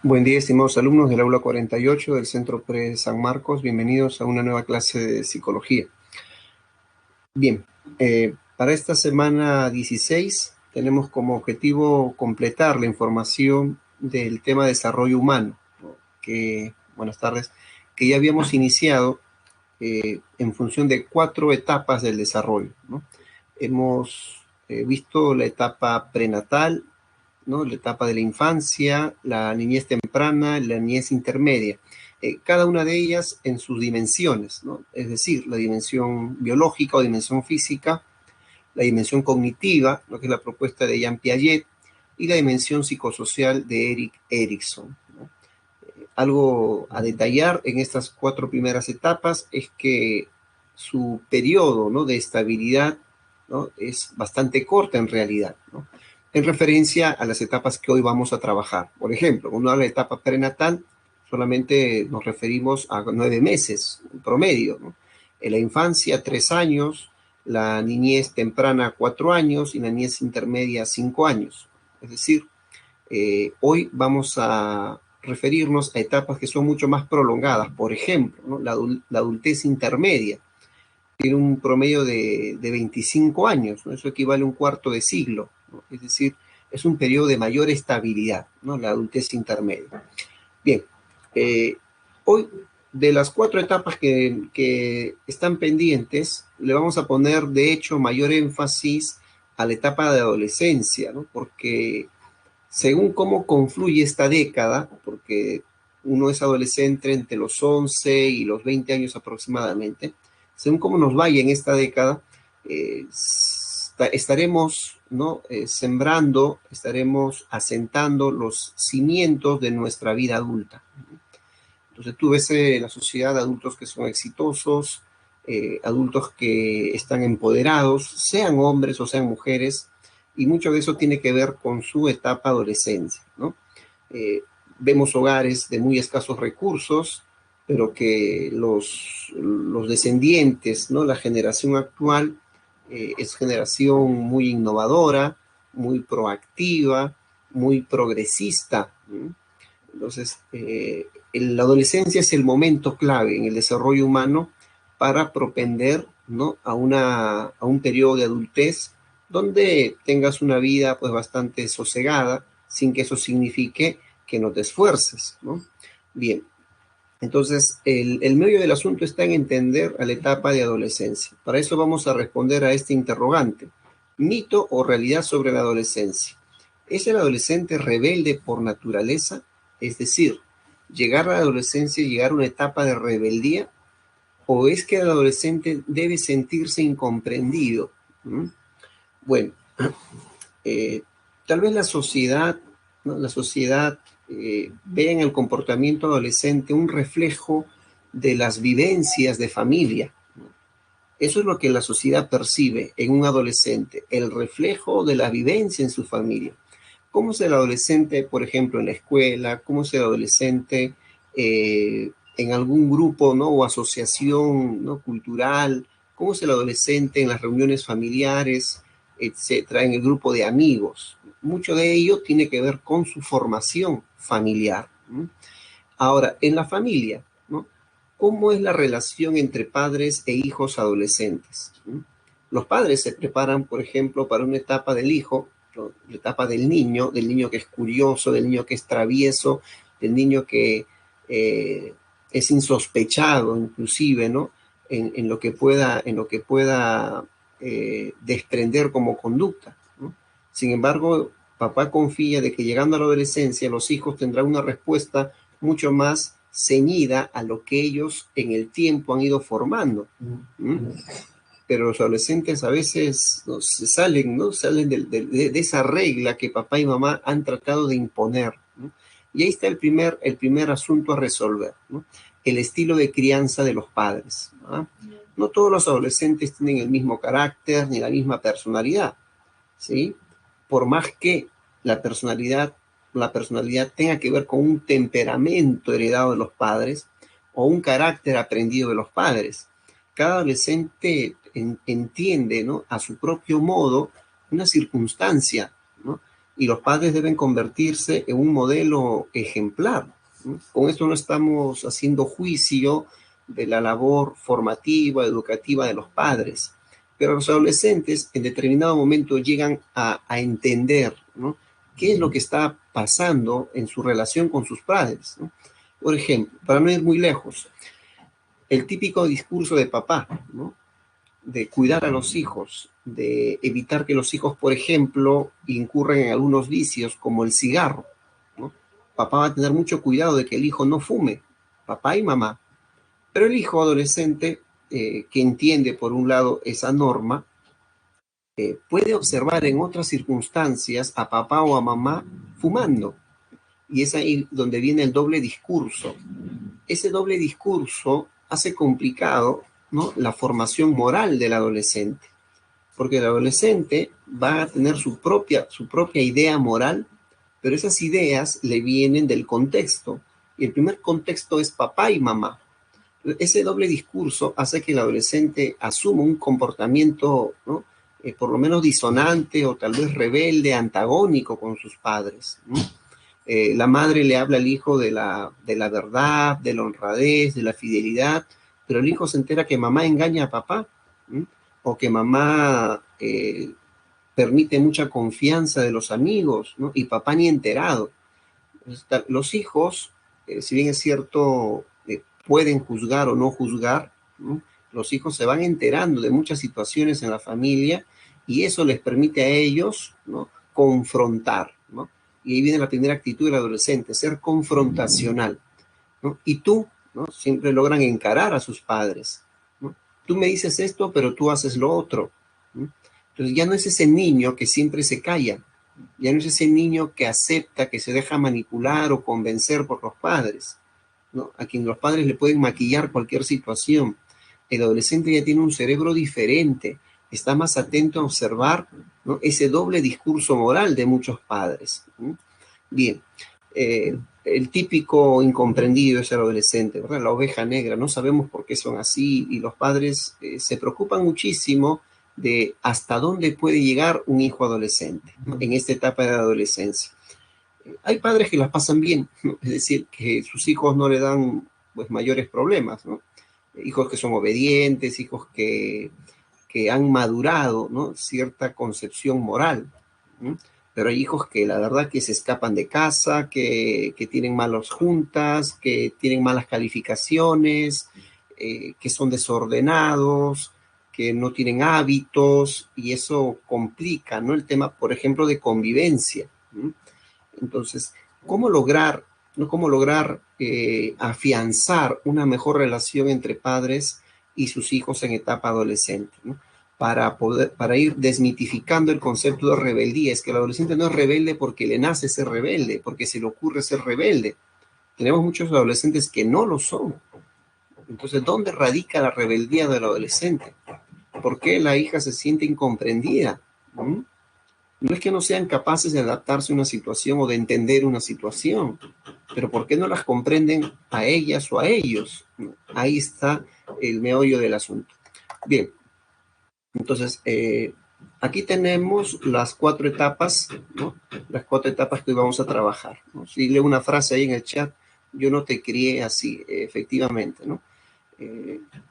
Buen día, estimados alumnos del aula 48 del Centro Pre San Marcos. Bienvenidos a una nueva clase de psicología. Bien, para esta semana 16 tenemos como objetivo completar la información del tema desarrollo humano, ¿no? Buenas tardes, que ya habíamos iniciado en función de 4 etapas del desarrollo, ¿no? Hemos visto la etapa prenatal, ¿no? La etapa de la infancia, la niñez temprana, la niñez intermedia. Cada una de ellas en sus dimensiones, ¿no? Es decir, la dimensión biológica o dimensión física, la dimensión cognitiva, lo que es la propuesta de Jean Piaget, y la dimensión psicosocial de Erik Erikson, ¿no? Algo a detallar en estas 4 primeras etapas es que su periodo, ¿no?, de estabilidad, ¿no?, es bastante corta en realidad, ¿no?, en referencia a las etapas que hoy vamos a trabajar. Por ejemplo, cuando habla de etapa prenatal, solamente nos referimos a 9 meses en promedio, ¿no? En la infancia, 3 años, la niñez temprana, 4 años, y la niñez intermedia, 5 años. Es decir, hoy vamos a referirnos a etapas que son mucho más prolongadas. Por ejemplo, ¿no?, la adultez intermedia tiene un promedio de 25 años, ¿no? Eso equivale a un cuarto de siglo, ¿no? Es decir, es un periodo de mayor estabilidad, ¿no?, la adultez intermedia. Bien, hoy de las 4 etapas que están pendientes, le vamos a poner de hecho mayor énfasis a la etapa de adolescencia, ¿no?, porque según cómo confluye esta década, porque uno es adolescente entre los 11 y los 20 años aproximadamente, según cómo nos vaya en esta década, estaremos, ¿no?, sembrando, estaremos asentando los cimientos de nuestra vida adulta. Entonces tú ves en la sociedad adultos que son exitosos, adultos que están empoderados, sean hombres o sean mujeres, y mucho de eso tiene que ver con su etapa adolescencia, ¿no? Vemos hogares de muy escasos recursos, pero que los descendientes, ¿no?, la generación actual, es generación muy innovadora, muy proactiva, muy progresista, ¿no? Entonces, la adolescencia es el momento clave en el desarrollo humano para propender, ¿no?, a un periodo de adultez donde tengas una vida pues bastante sosegada, sin que eso signifique que no te esfuerces, ¿no? Bien, entonces el meollo del asunto está en entender a la etapa de adolescencia. Para eso vamos a responder a este interrogante: ¿mito o realidad sobre la adolescencia? ¿Es el adolescente rebelde por naturaleza? Es decir, llegar a la adolescencia y llegar a una etapa de rebeldía, ¿o es que el adolescente debe sentirse incomprendido? ¿Mm? Bueno, tal vez la sociedad, ¿no?, la sociedad ve en el comportamiento adolescente un reflejo de las vivencias de familia, ¿no? Eso es lo que la sociedad percibe en un adolescente, el reflejo de la vivencia en su familia. ¿Cómo es el adolescente, por ejemplo, en la escuela? ¿Cómo es el adolescente en algún grupo, ¿no?, o asociación, ¿no?, cultural? ¿Cómo es el adolescente en las reuniones familiares, etcétera, en el grupo de amigos? Mucho de ello tiene que ver con su formación familiar, ¿no? Ahora, en la familia, ¿no?, ¿cómo es la relación entre padres e hijos adolescentes? ¿No? Los padres se preparan, por ejemplo, para una etapa del hijo, ¿no?, la etapa del niño que es curioso, del niño que es travieso, del niño que es insospechado, inclusive, ¿no?, en lo que pueda desprender como conducta, ¿no? Sin embargo, papá confía de que llegando a la adolescencia los hijos tendrán una respuesta mucho más ceñida a lo que ellos en el tiempo han ido formando. ¿Mm? Pero los adolescentes a veces, ¿no?, salen de esa regla que papá y mamá han tratado de imponer, ¿no? Y ahí está el primer asunto a resolver, ¿no?, el estilo de crianza de los padres, ¿no? No todos los adolescentes tienen el mismo carácter ni la misma personalidad, ¿sí? Por más que la personalidad tenga que ver con un temperamento heredado de los padres o un carácter aprendido de los padres. Cada adolescente entiende, ¿no?, a su propio modo una circunstancia, ¿no? y los padres deben convertirse en un modelo ejemplar, ¿no? Con esto no estamos haciendo juicio de la labor formativa, educativa de los padres, pero los adolescentes en determinado momento llegan a entender, ¿no?, qué es lo que está pasando en su relación con sus padres, ¿no? Por ejemplo, para no ir muy lejos, el típico discurso de papá, ¿no?, de cuidar a los hijos, de evitar que los hijos, por ejemplo, incurran en algunos vicios como el cigarro, ¿no? Papá va a tener mucho cuidado de que el hijo no fume, papá y mamá. Pero el hijo adolescente, que entiende por un lado esa norma, puede observar en otras circunstancias a papá o a mamá fumando. Y es ahí donde viene el doble discurso. Ese doble discurso hace complicado, ¿no?, la formación moral del adolescente, porque el adolescente va a tener su propia idea moral, pero esas ideas le vienen del contexto, y el primer contexto es papá y mamá. Ese doble discurso hace que el adolescente asuma un comportamiento, ¿no?, por lo menos disonante o tal vez rebelde, antagónico con sus padres, ¿no? La madre le habla al hijo de la verdad, de la honradez, de la fidelidad, pero el hijo se entera que mamá engaña a papá, ¿no?, o que mamá permite mucha confianza de los amigos, ¿no?, y papá ni enterado. Los hijos, si bien es cierto, pueden juzgar o no juzgar, ¿no?, los hijos se van enterando de muchas situaciones en la familia y eso les permite a ellos, ¿no?, confrontar, ¿no? Y ahí viene la primera actitud del adolescente, ser confrontacional, ¿no? Y tú, ¿no?, siempre logran encarar a sus padres, ¿no? Tú me dices esto, pero tú haces lo otro, ¿no? Entonces ya no es ese niño que siempre se calla, ya no es ese niño que acepta, que se deja manipular o convencer por los padres, ¿no?, a quien los padres le pueden maquillar cualquier situación. El adolescente ya tiene un cerebro diferente, está más atento a observar, ¿no?, ese doble discurso moral de muchos padres, ¿no? Bien, el típico incomprendido es el adolescente, ¿verdad? La oveja negra, no sabemos por qué son así y los padres se preocupan muchísimo de hasta dónde puede llegar un hijo adolescente, ¿no?, en esta etapa de la adolescencia. Hay padres que las pasan bien, ¿no?, es decir, que sus hijos no le dan, pues, mayores problemas, ¿no? Hijos que son obedientes, hijos que han madurado, ¿no?, cierta concepción moral, ¿no? Pero hay hijos que la verdad que se escapan de casa, que tienen malas juntas, que tienen malas calificaciones, que son desordenados, que no tienen hábitos, y eso complica, ¿no?, el tema, por ejemplo, de convivencia, ¿no? Entonces, ¿cómo lograr, ¿no?, cómo lograr afianzar una mejor relación entre padres y sus hijos en etapa adolescente, ¿no?, para ir desmitificando el concepto de rebeldía? Es que el adolescente no es rebelde porque le nace ser rebelde, porque se le ocurre ser rebelde. Tenemos muchos adolescentes que no lo son. Entonces, ¿dónde radica la rebeldía del adolescente? ¿Por qué la hija se siente incomprendida? ¿Mm? No es que no sean capaces de adaptarse a una situación o de entender una situación, pero ¿por qué no las comprenden a ellas o a ellos? Ahí está el meollo del asunto. Bien, entonces, aquí tenemos las 4 etapas, ¿no?, las 4 etapas que hoy vamos a trabajar, ¿no? Si leo una frase ahí en el chat, yo no te crié así, efectivamente, ¿no?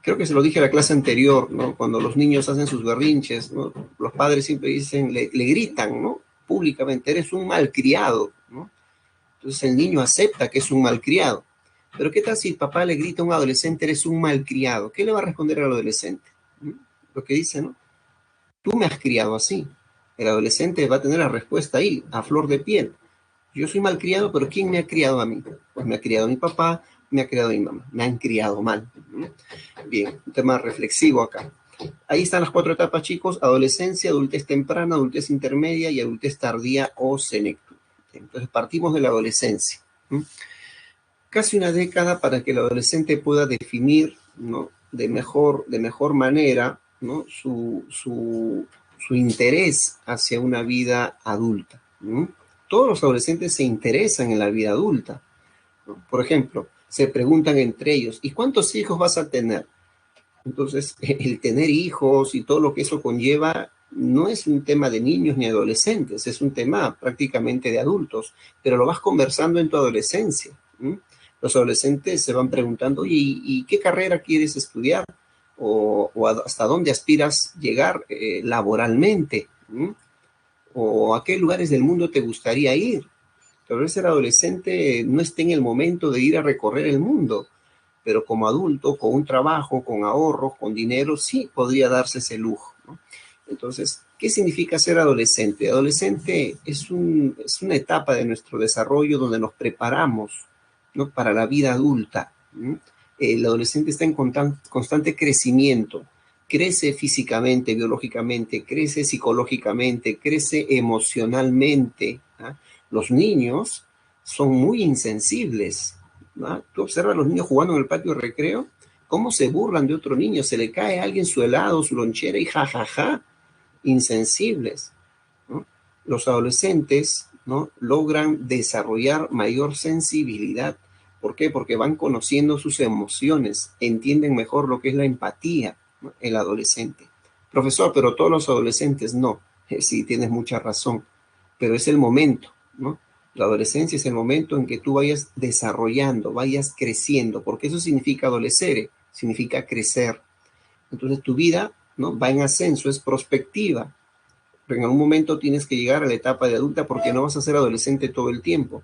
Creo que se lo dije a la clase anterior, ¿no? Cuando los niños hacen sus berrinches, ¿no?, los padres siempre dicen, le gritan, ¿no?, públicamente, eres un malcriado, ¿no? Entonces el niño acepta que es un malcriado. Pero ¿qué tal si el papá le grita a un adolescente, eres un malcriado? ¿Qué le va a responder al adolescente? ¿Mm? Lo que dice, ¿no? Tú me has criado así. El adolescente va a tener la respuesta ahí, a flor de piel. Yo soy malcriado, pero ¿quién me ha criado a mí? Pues me ha criado mi papá, me ha criado mi mamá, me han criado mal. Bien, un tema reflexivo acá. Ahí están las 4 etapas, chicos: adolescencia, adultez temprana, adultez intermedia y adultez tardía o senectud. Entonces partimos de la adolescencia. Casi una década para que el adolescente pueda definir, ¿no?, de mejor manera, ¿no?, su interés hacia una vida adulta, ¿no? Todos los adolescentes se interesan en la vida adulta, ¿no? Por ejemplo, se preguntan entre ellos, ¿y cuántos hijos vas a tener? Entonces, el tener hijos y todo lo que eso conlleva no es un tema de niños ni adolescentes, es un tema prácticamente de adultos, pero lo vas conversando en tu adolescencia. Los adolescentes se van preguntando, oye, ¿y qué carrera quieres estudiar? O hasta dónde aspiras llegar laboralmente, o a qué lugares del mundo te gustaría ir. Tal vez el adolescente no esté en el momento de ir a recorrer el mundo, pero como adulto, con un trabajo, con ahorros, con dinero, sí podría darse ese lujo, ¿no? Entonces, ¿qué significa ser adolescente? Adolescente es una etapa de nuestro desarrollo donde nos preparamos, ¿no?, para la vida adulta, ¿no? El adolescente está en constante crecimiento, crece físicamente, biológicamente, crece psicológicamente, crece emocionalmente, ¿no? Los niños son muy insensibles, ¿no? Tú observas a los niños jugando en el patio de recreo, cómo se burlan de otro niño, se le cae a alguien su helado, su lonchera y jajaja, ja, ja, insensibles, ¿no? Los adolescentes, ¿no?, logran desarrollar mayor sensibilidad. ¿Por qué? Porque van conociendo sus emociones, entienden mejor lo que es la empatía, ¿no?, el adolescente. Profesor, pero todos los adolescentes no. Sí, tienes mucha razón, pero es el momento, ¿no? La adolescencia es el momento en que tú vayas desarrollando, vayas creciendo, porque eso significa adolecer, significa crecer. Entonces tu vida, ¿no?, va en ascenso, es prospectiva. Pero en algún momento tienes que llegar a la etapa de adulta porque no vas a ser adolescente todo el tiempo.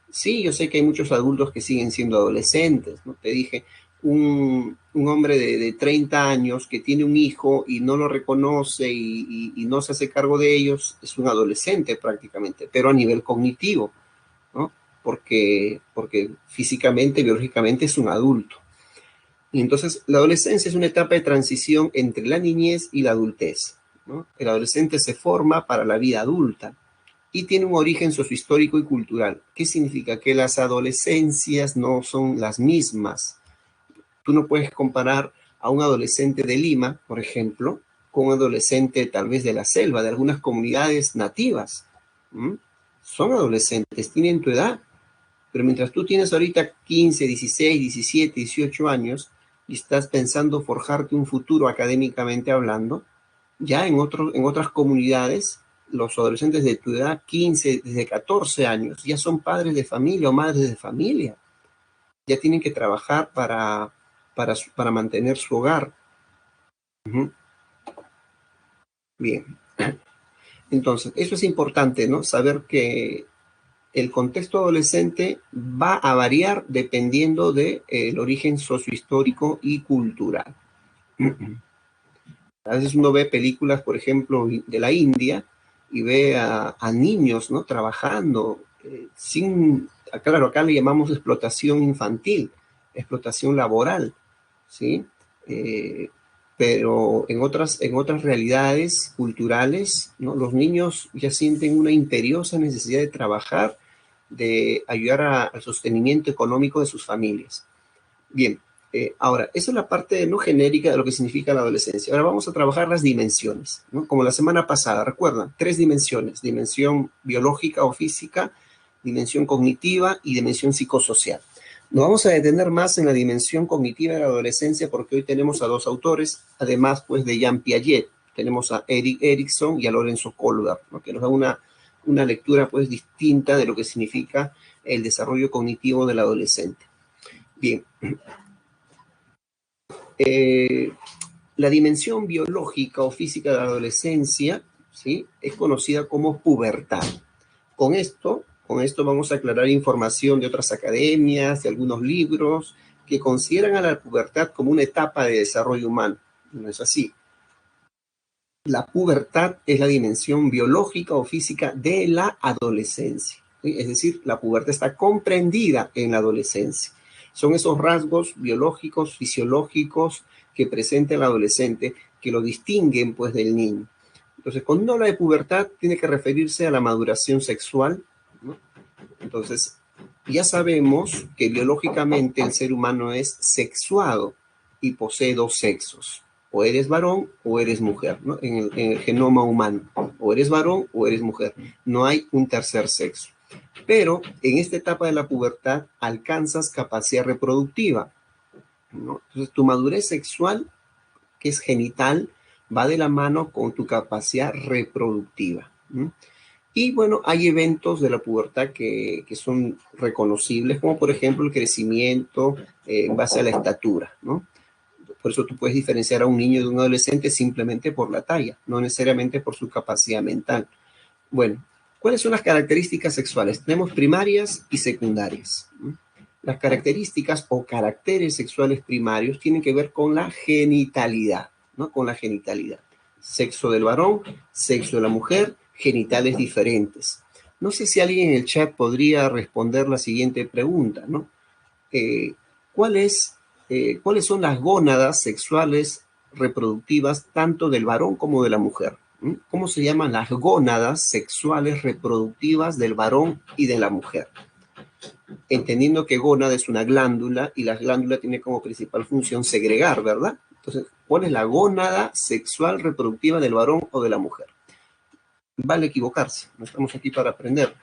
Sí, yo sé que hay muchos adultos que siguen siendo adolescentes, ¿no? Te dije, un hombre de 30 años que tiene un hijo y no lo reconoce y no se hace cargo de ellos, es un adolescente prácticamente, pero a nivel cognitivo, ¿no? Porque físicamente, biológicamente es un adulto. Y entonces la adolescencia es una etapa de transición entre la niñez y la adultez, ¿no? El adolescente se forma para la vida adulta y tiene un origen sociohistórico y cultural. ¿Qué significa? Que las adolescencias no son las mismas. Tú no puedes comparar a un adolescente de Lima, por ejemplo, con un adolescente tal vez de la selva, de algunas comunidades nativas. Son adolescentes, tienen tu edad, pero mientras tú tienes ahorita 15, 16, 17, 18 años y estás pensando forjarte un futuro académicamente hablando, ya en otras comunidades, los adolescentes de tu edad, 15, desde 14 años, ya son padres de familia o madres de familia. Ya tienen que trabajar para mantener su hogar. Bien. Entonces, eso es importante, ¿no? Saber que el contexto adolescente va a variar dependiendo del origen sociohistórico y cultural. A veces uno ve películas, por ejemplo, de la India y ve a niños, ¿no?, trabajando sin, claro, acá le llamamos explotación infantil, explotación laboral, ¿sí? Pero en otras realidades culturales, ¿no?, los niños ya sienten una imperiosa necesidad de trabajar, de ayudar al sostenimiento económico de sus familias. Bien, ahora, esa es la parte no genérica de lo que significa la adolescencia. Ahora vamos a trabajar las dimensiones, ¿no? Como la semana pasada, recuerdan, 3 dimensiones: dimensión biológica o física, dimensión cognitiva y dimensión psicosocial. Nos vamos a detener más en la dimensión cognitiva de la adolescencia porque hoy tenemos a 2 autores, además pues de Jean Piaget. Tenemos a Erik Erikson y a Lorenzo Kohlberg, ¿no?, que nos da una lectura pues distinta de lo que significa el desarrollo cognitivo del adolescente. Bien, la dimensión biológica o física de la adolescencia, ¿sí?, es conocida como pubertad. Con esto vamos a aclarar información de otras academias, de algunos libros que consideran a la pubertad como una etapa de desarrollo humano. No es así. La pubertad es la dimensión biológica o física de la adolescencia, ¿sí? Es decir, la pubertad está comprendida en la adolescencia. Son esos rasgos biológicos, fisiológicos que presenta el adolescente que lo distinguen pues del niño. Entonces, cuando uno habla de pubertad, tiene que referirse a la maduración sexual, ¿no? Entonces, ya sabemos que biológicamente el ser humano es sexuado y posee 2 sexos. O eres varón o eres mujer, ¿no?, en el genoma humano. O eres varón o eres mujer. No hay un tercer sexo. Pero en esta etapa de la pubertad alcanzas capacidad reproductiva, ¿no? Entonces, tu madurez sexual, que es genital, va de la mano con tu capacidad reproductiva. ¿Mm? Y bueno, hay eventos de la pubertad que son reconocibles, como por ejemplo el crecimiento en base a la estatura, ¿no? Por eso tú puedes diferenciar a un niño de un adolescente simplemente por la talla, no necesariamente por su capacidad mental. Bueno, ¿cuáles son las características sexuales? Tenemos primarias y secundarias. Las características o caracteres sexuales primarios tienen que ver con la genitalidad, ¿no? Con la genitalidad. Sexo del varón, sexo de la mujer, genitales diferentes. No sé si alguien en el chat podría responder la siguiente pregunta, ¿no? Eh, ¿cuál es, ¿Cuáles son las gónadas sexuales reproductivas tanto del varón como de la mujer? ¿Cómo se llaman las gónadas sexuales reproductivas del varón y de la mujer? Entendiendo que gónada es una glándula y la glándula tiene como principal función segregar, ¿verdad? Entonces, ¿cuál es la gónada sexual reproductiva del varón o de la mujer? Vale equivocarse, no estamos aquí para aprender.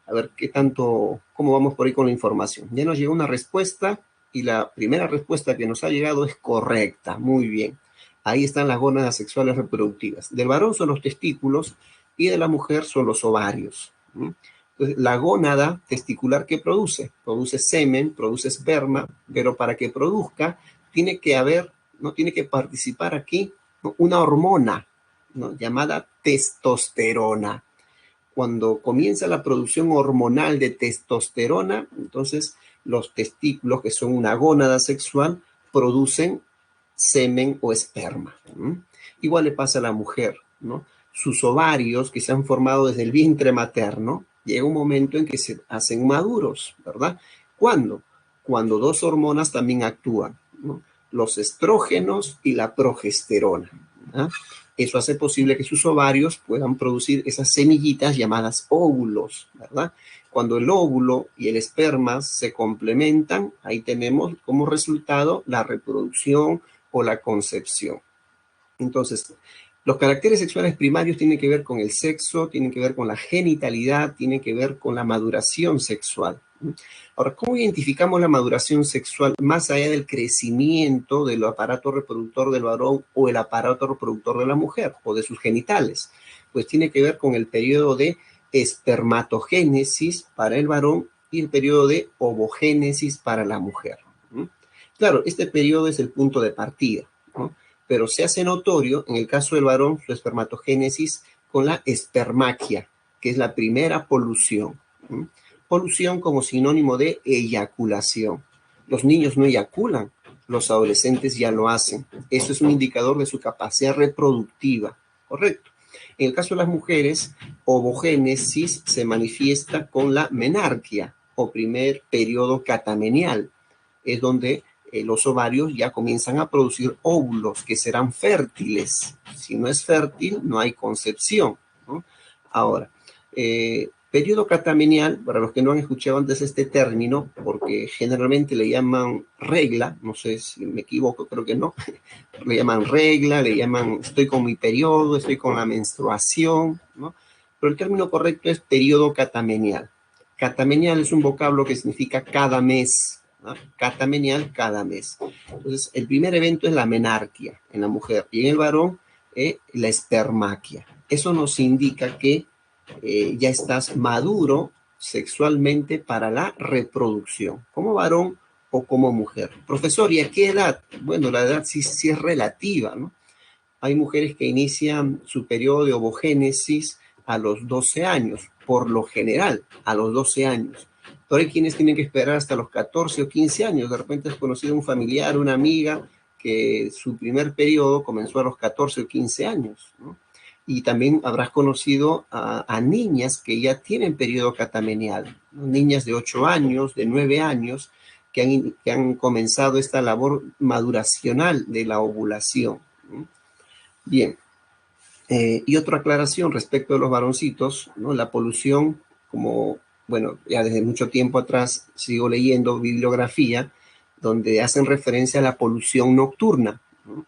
A ver qué tanto, cómo vamos por ahí con la información. Ya nos llegó una respuesta y la primera respuesta que nos ha llegado es correcta, muy bien. Ahí están las gónadas sexuales reproductivas. Del varón son los testículos y de la mujer son los ovarios. Entonces, la gónada testicular que produce semen, produce esperma, pero para que produzca tiene que haber, no tiene que participar aquí, ¿no? Una hormona, ¿no? Llamada testosterona. Cuando comienza la producción hormonal de testosterona, entonces los testículos, que son una gónada sexual, producen semen o esperma. Igual le pasa a la mujer, ¿no? Sus ovarios, que se han formado desde el vientre materno, llega un momento en que se hacen maduros, ¿verdad? ¿Cuándo? Cuando dos hormonas también actúan, ¿no? Los estrógenos y la progesterona. ¿Ah? Eso hace posible que sus ovarios puedan producir esas semillitas llamadas óvulos, ¿verdad? Cuando el óvulo y el esperma se complementan, ahí tenemos como resultado la reproducción o la concepción. Entonces, los caracteres sexuales primarios tienen que ver con el sexo, tienen que ver con la genitalidad, tienen que ver con la maduración sexual. Ahora, ¿cómo identificamos la maduración sexual más allá del crecimiento del aparato reproductor del varón o el aparato reproductor de la mujer o de sus genitales? Pues tiene que ver con el periodo de espermatogénesis para el varón y el periodo de ovogénesis para la mujer. Claro, este periodo es el punto de partida, ¿no? Pero se hace notorio, en el caso del varón, su espermatogénesis con la espermaquia, que es la primera polución. Polución como sinónimo de eyaculación. Los niños no eyaculan, los adolescentes ya lo hacen. Eso es un indicador de su capacidad reproductiva, ¿correcto? En el caso de las mujeres, ovogénesis se manifiesta con la menarquia o primer periodo catamenial. Es donde los ovarios ya comienzan a producir óvulos que serán fértiles. Si no es fértil, no hay concepción, ¿no? Ahora, periodo catamenial, para los que no han escuchado antes este término, porque generalmente le llaman regla, no sé si me equivoco, creo que no, le llaman regla, le llaman estoy con mi periodo, estoy con la menstruación, ¿no? Pero el término correcto es periodo catamenial. Catamenial es un vocablo que significa cada mes, ¿no? Catamenial, cada mes. Entonces, el primer evento es la menarquia en la mujer y en el varón la espermaquia. Eso nos indica que ya estás maduro sexualmente para la reproducción, como varón o como mujer. Profesor, ¿y a qué edad? Bueno, la edad sí es relativa, ¿no? Hay mujeres que inician su periodo de ovogénesis a los 12 años, por lo general, a los 12 años. Pero hay quienes tienen que esperar hasta los 14 o 15 años. De repente has conocido un familiar, una amiga, que su primer periodo comenzó a los 14 o 15 años, ¿no? Y también habrás conocido a niñas que ya tienen periodo catamenial, ¿no? Niñas de 8 años, de 9 años, que han comenzado esta labor maduracional de la ovulación, ¿no? Bien, y otra aclaración respecto de los varoncitos, ¿no? La polución, como, bueno, ya desde mucho tiempo atrás sigo leyendo bibliografía donde hacen referencia a la polución nocturna, ¿no?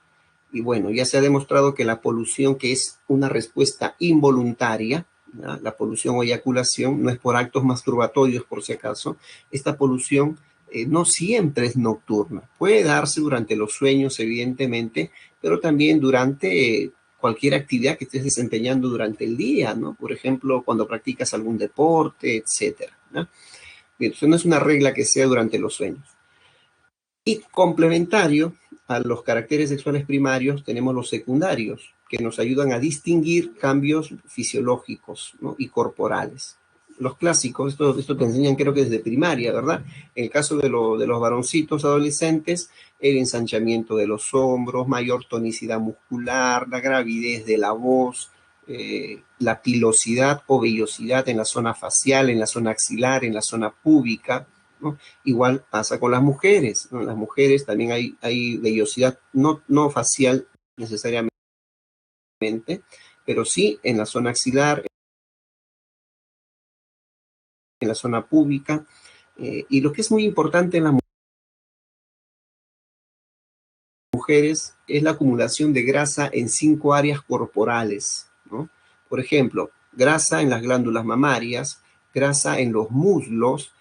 Y bueno, ya se ha demostrado que la polución, que es una respuesta involuntaria, ¿no? La polución o eyaculación, no es por actos masturbatorios, por si acaso, esta polución no siempre es nocturna. Puede darse durante los sueños, evidentemente, pero también durante cualquier actividad que estés desempeñando durante el día, ¿no? Por ejemplo, cuando practicas algún deporte, etcétera, ¿no? Bien, eso no es una regla que sea durante los sueños. Y complementario a los caracteres sexuales primarios, tenemos los secundarios, que nos ayudan a distinguir cambios fisiológicos, ¿no? Y corporales. Los clásicos, esto te enseñan creo que desde primaria, ¿verdad? En el caso de los varoncitos adolescentes, el ensanchamiento de los hombros, mayor tonicidad muscular, la gravidez de la voz, la pilosidad o vellosidad en la zona facial, en la zona axilar, en la zona púbica, ¿no? Igual pasa con las mujeres, ¿no? Las mujeres también hay vellosidad, no facial necesariamente, pero sí en la zona axilar, en la zona púbica. Y lo que es muy importante en las mujeres es la acumulación de grasa en 5 áreas corporales, ¿no? Por ejemplo, grasa en las glándulas mamarias, grasa en los muslos,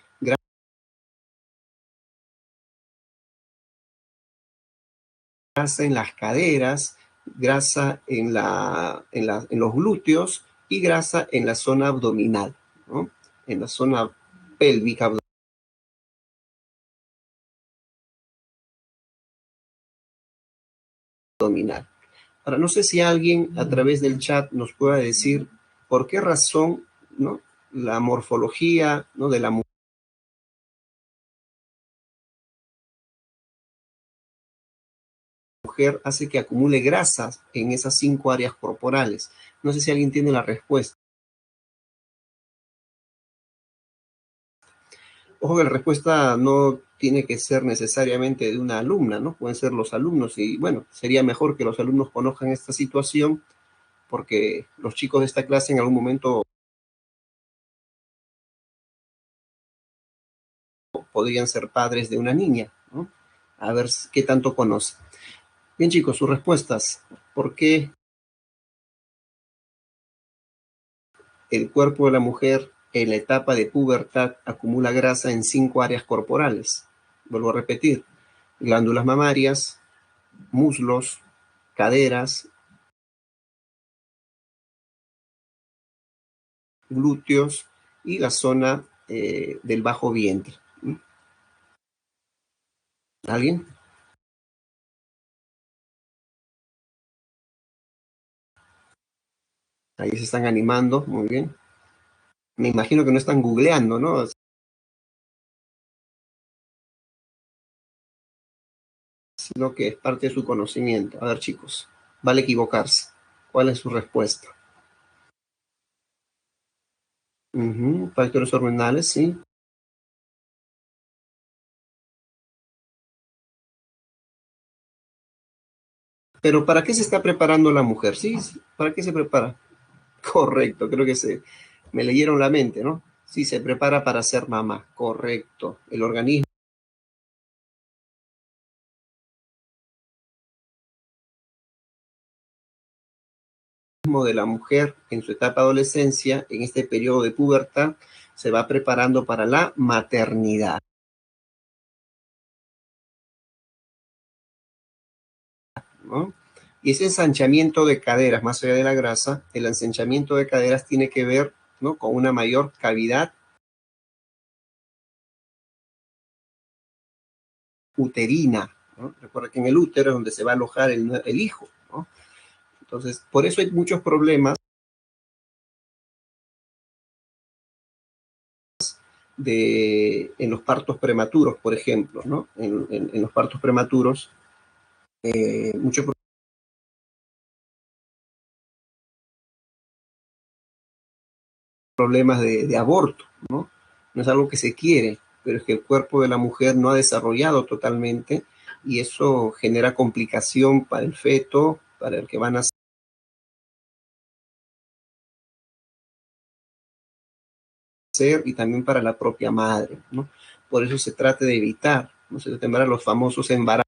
grasa en las caderas, grasa en los glúteos y grasa en la zona abdominal, ¿no? En la zona pélvica abdominal. Ahora, no sé si alguien a través del chat nos pueda decir por qué razón, ¿no? La morfología, ¿no? De la mujer hace que acumule grasas en esas 5 áreas corporales. No sé si alguien tiene la respuesta. Ojo que la respuesta no tiene que ser necesariamente de una alumna, ¿no? Pueden ser los alumnos y bueno, sería mejor que los alumnos conozcan esta situación porque los chicos de esta clase en algún momento podrían ser padres de una niña, ¿no? A ver qué tanto conocen. Bien chicos, sus respuestas. ¿Por qué el cuerpo de la mujer en la etapa de pubertad acumula grasa en 5 áreas corporales? Vuelvo a repetir, glándulas mamarias, muslos, caderas, glúteos y la zona del bajo vientre. ¿Alguien? Ahí se están animando, muy bien. Me imagino que no están googleando, ¿no? Sino que es parte de su conocimiento. A ver, chicos, vale equivocarse. ¿Cuál es su respuesta? Factores hormonales, sí. Pero ¿para qué se está preparando la mujer? Sí, ¿para qué se prepara? Correcto, creo que me leyeron la mente, ¿no? Sí, se prepara para ser mamá, correcto. El organismo de la mujer en su etapa de adolescencia, en este periodo de pubertad, se va preparando para la maternidad, ¿no? Y ese ensanchamiento de caderas, más allá de la grasa, el ensanchamiento de caderas tiene que ver, ¿no? Con una mayor cavidad uterina, ¿no? Recuerda que en el útero es donde se va a alojar el hijo, ¿no? Entonces, por eso hay muchos problemas en los partos prematuros, por ejemplo, ¿no? En los partos prematuros, muchos problemas de aborto, ¿no? No es algo que se quiere, pero es que el cuerpo de la mujer no ha desarrollado totalmente y eso genera complicación para el feto, para el que van a ser y también para la propia madre, ¿no? Por eso se trata de evitar, ¿no? Se trata de los famosos embarazos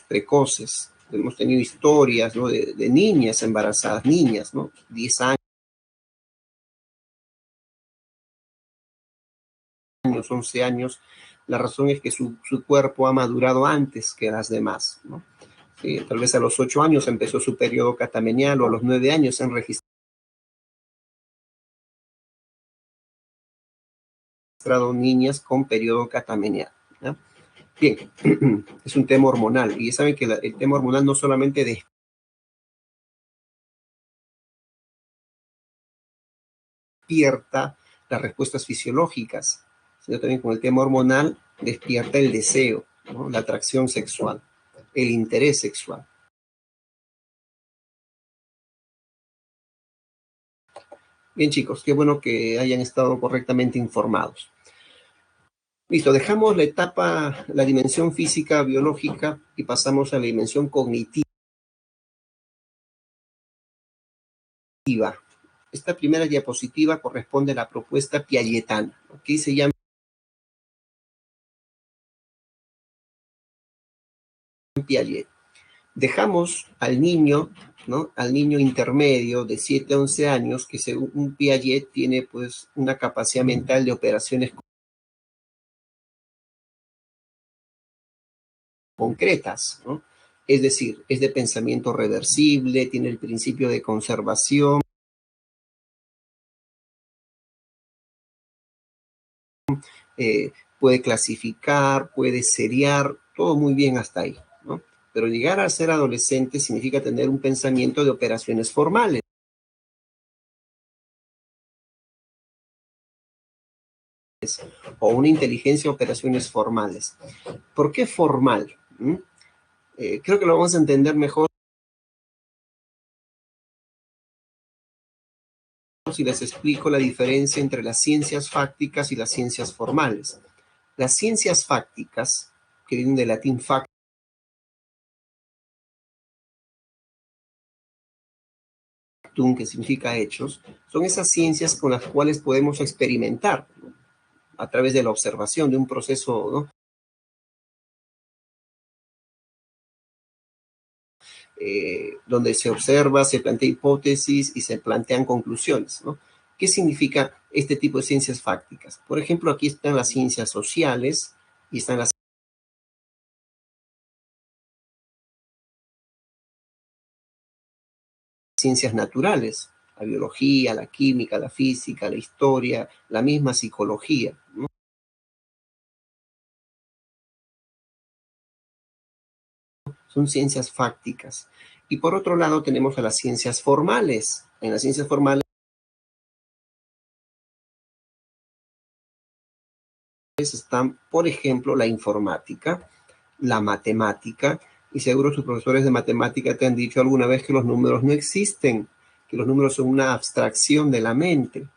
precoces. Hemos tenido historias, ¿no? De niñas embarazadas, niñas, ¿no? 10 años, 11 años, La razón es que su cuerpo ha madurado antes que las demás, ¿no? Tal vez a los 8 años empezó su periodo catamenial o a los 9 años se han registrado niñas con periodo catamenial, ¿no? Bien, es un tema hormonal y ya saben que el tema hormonal no solamente despierta las respuestas fisiológicas, sino también con el tema hormonal despierta el deseo, ¿no? La atracción sexual, el interés sexual. Bien, chicos, qué bueno que hayan estado correctamente informados. Listo, dejamos la etapa, la dimensión física, biológica y pasamos a la dimensión cognitiva. Esta primera diapositiva corresponde a la propuesta piagetana. Aquí se llama Piaget. Dejamos al niño, ¿no? Al niño intermedio de 7 a 11 años, que según Piaget tiene pues una capacidad mental de operaciones concretas, ¿no? Es decir, es de pensamiento reversible, tiene el principio de conservación, puede clasificar, puede seriar, todo muy bien hasta ahí, ¿no? Pero llegar a ser adolescente significa tener un pensamiento de operaciones formales o una inteligencia de operaciones formales. ¿Por qué formal? Creo que lo vamos a entender mejor si les explico la diferencia entre las ciencias fácticas y las ciencias formales. Las ciencias fácticas, que vienen del latín factum, que significa hechos, son esas ciencias con las cuales podemos experimentar, ¿no? A través de la observación de un proceso, ¿no? Donde se observa, se plantea hipótesis y se plantean conclusiones, ¿no? ¿Qué significa este tipo de ciencias fácticas? Por ejemplo, aquí están las ciencias sociales y están las ciencias naturales, la biología, la química, la física, la historia, la misma psicología, ¿no? Son ciencias fácticas. Y por otro lado tenemos a las ciencias formales. En las ciencias formales están, por ejemplo, la informática, la matemática, y seguro sus profesores de matemática te han dicho alguna vez que los números no existen, que los números son una abstracción de la mente,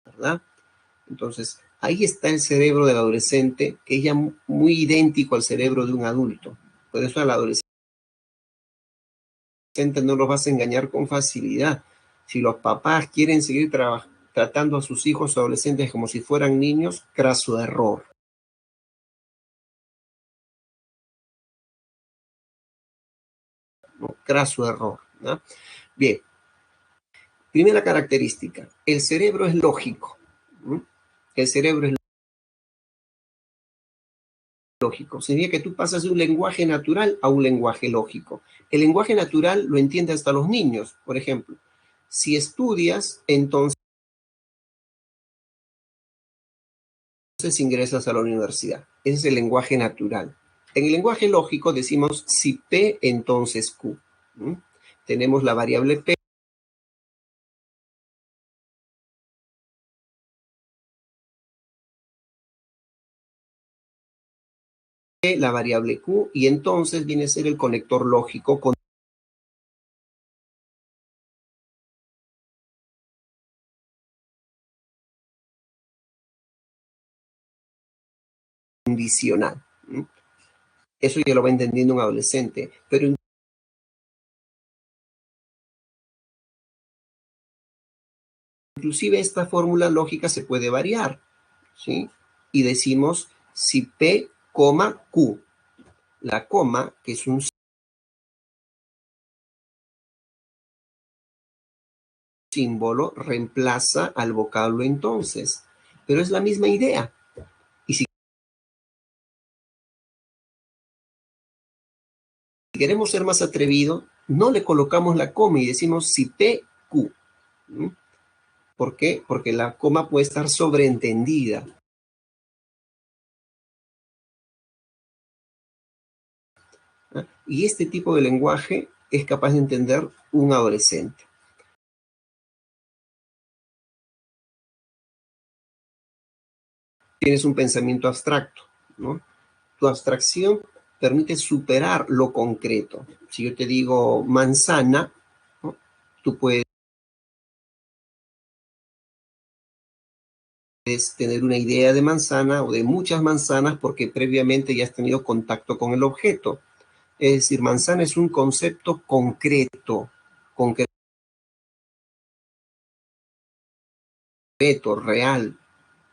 ¿verdad? Entonces, ahí está el cerebro del adolescente, que es ya muy idéntico al cerebro de un adulto. Por eso al adolescente no los vas a engañar con facilidad. Si los papás quieren seguir tratando a sus hijos adolescentes como si fueran niños, craso error. ¿No? Craso error, ¿no? Bien, primera característica, el cerebro es lógico. ¿No? El cerebro es lógico. Significa que tú pasas de un lenguaje natural a un lenguaje lógico. El lenguaje natural lo entiende hasta los niños. Por ejemplo, si estudias, entonces ingresas a la universidad. Ese es el lenguaje natural. En el lenguaje lógico decimos si P, entonces Q. ¿Mm? Tenemos la variable P, la variable Q, y entonces viene a ser el conector lógico condicional. ¿Mm? Eso ya lo va entendiendo un adolescente, pero inclusive esta fórmula lógica se puede variar, ¿sí? Y decimos si P, Q. La coma, que es un símbolo reemplaza al vocablo entonces, pero es la misma idea. Y si queremos ser más atrevidos, no le colocamos la coma y decimos CITEQ. ¿Por qué? Porque la coma puede estar sobreentendida. Y este tipo de lenguaje es capaz de entender un adolescente. Tienes un pensamiento abstracto, ¿no? Tu abstracción permite superar lo concreto. Si yo te digo manzana, ¿no? Tú puedes tener una idea de manzana o de muchas manzanas porque previamente ya has tenido contacto con el objeto. Es decir, manzana es un concepto concreto, real,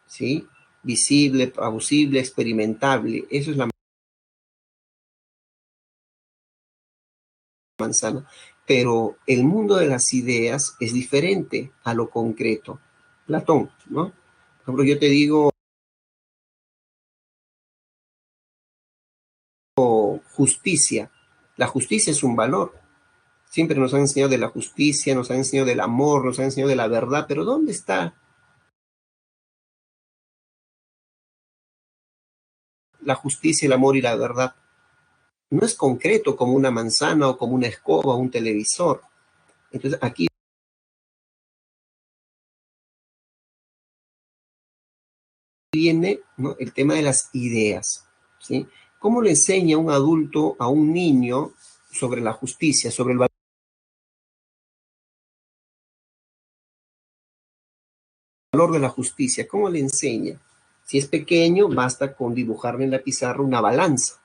¿sí? Visible, ausible, experimentable. Eso es la manzana. Pero el mundo de las ideas es diferente a lo concreto. Platón, ¿no? Por ejemplo, yo te digo justicia. La justicia es un valor. Siempre nos han enseñado de la justicia, nos han enseñado del amor, nos han enseñado de la verdad, pero ¿dónde está la justicia, el amor y la verdad? No es concreto como una manzana o como una escoba o un televisor. Entonces aquí viene, ¿no?, el tema de las ideas, ¿sí? ¿Cómo le enseña un adulto a un niño sobre la justicia, sobre el valor de la justicia? ¿Cómo le enseña? Si es pequeño, basta con dibujarle en la pizarra una balanza,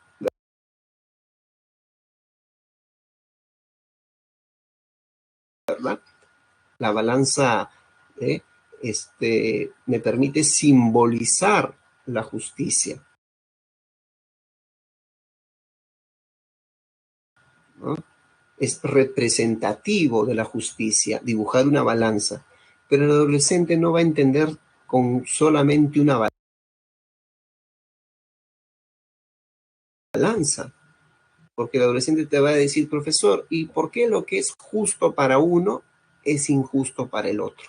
¿verdad? La balanza me permite simbolizar la justicia, ¿no? Es representativo de la justicia dibujar una balanza, pero el adolescente no va a entender con solamente una balanza, porque el adolescente te va a decir, profesor, ¿y por qué lo que es justo para uno es injusto para el otro?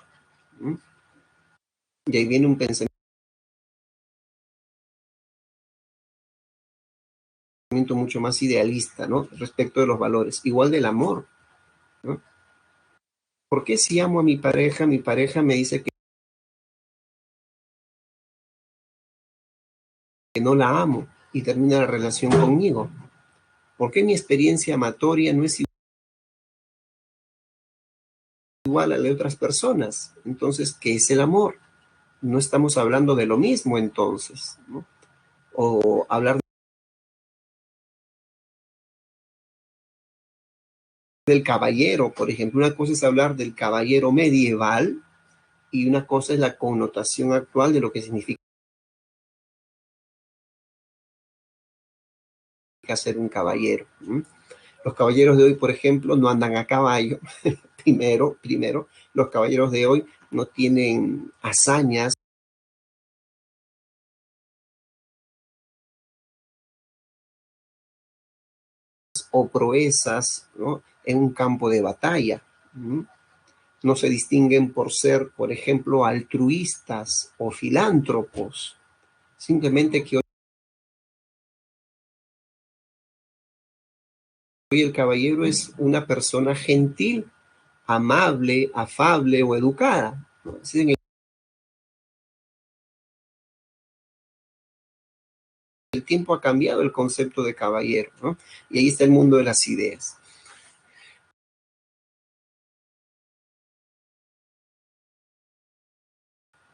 ¿Mm? Y ahí viene un pensamiento mucho más idealista, ¿no?, respecto de los valores, igual del amor, ¿no? ¿Por qué si amo a mi pareja me dice que no la amo y termina la relación conmigo? ¿Por qué mi experiencia amatoria no es igual a la de otras personas? Entonces, ¿qué es el amor? No estamos hablando de lo mismo entonces, ¿no? O hablar del caballero, por ejemplo. Una cosa es hablar del caballero medieval y una cosa es la connotación actual de lo que significa ser un caballero. Los caballeros de hoy, por ejemplo, no andan a caballo. primero, los caballeros de hoy no tienen hazañas o proezas, ¿no?, en un campo de batalla. No se distinguen por ser, por ejemplo, altruistas o filántropos. Simplemente que hoy el caballero es una persona gentil, amable, afable o educada, ¿no? En el tiempo ha cambiado el concepto de caballero, ¿no? Y ahí está el mundo de las ideas.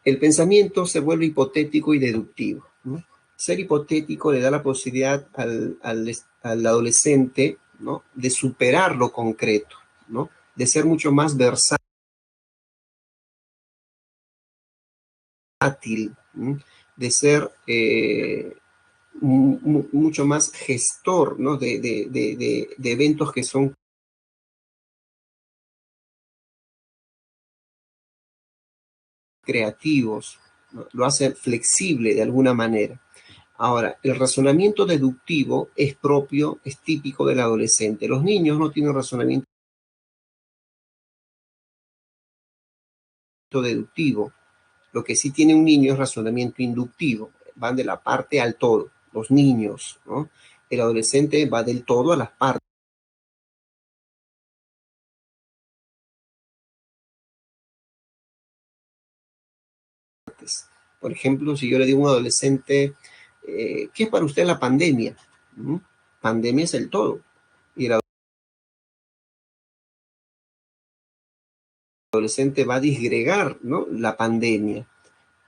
El pensamiento se vuelve hipotético y deductivo, ¿no? Ser hipotético le da la posibilidad al adolescente, ¿no?, de superar lo concreto, ¿no?, de ser mucho más versátil, de ser mucho más gestor, ¿no?, de eventos que son creativos, ¿no? Lo hace flexible de alguna manera. Ahora, el razonamiento deductivo es propio, es típico del adolescente. Los niños no tienen razonamiento deductivo. Lo que sí tiene un niño es razonamiento inductivo. Van de la parte al todo. Los niños, ¿no? El adolescente va del todo a las partes. Por ejemplo, si yo le digo a un adolescente, ¿qué es para usted la pandemia? ¿Mm? Pandemia es el todo. Y el adolescente va a disgregar, ¿no?, la pandemia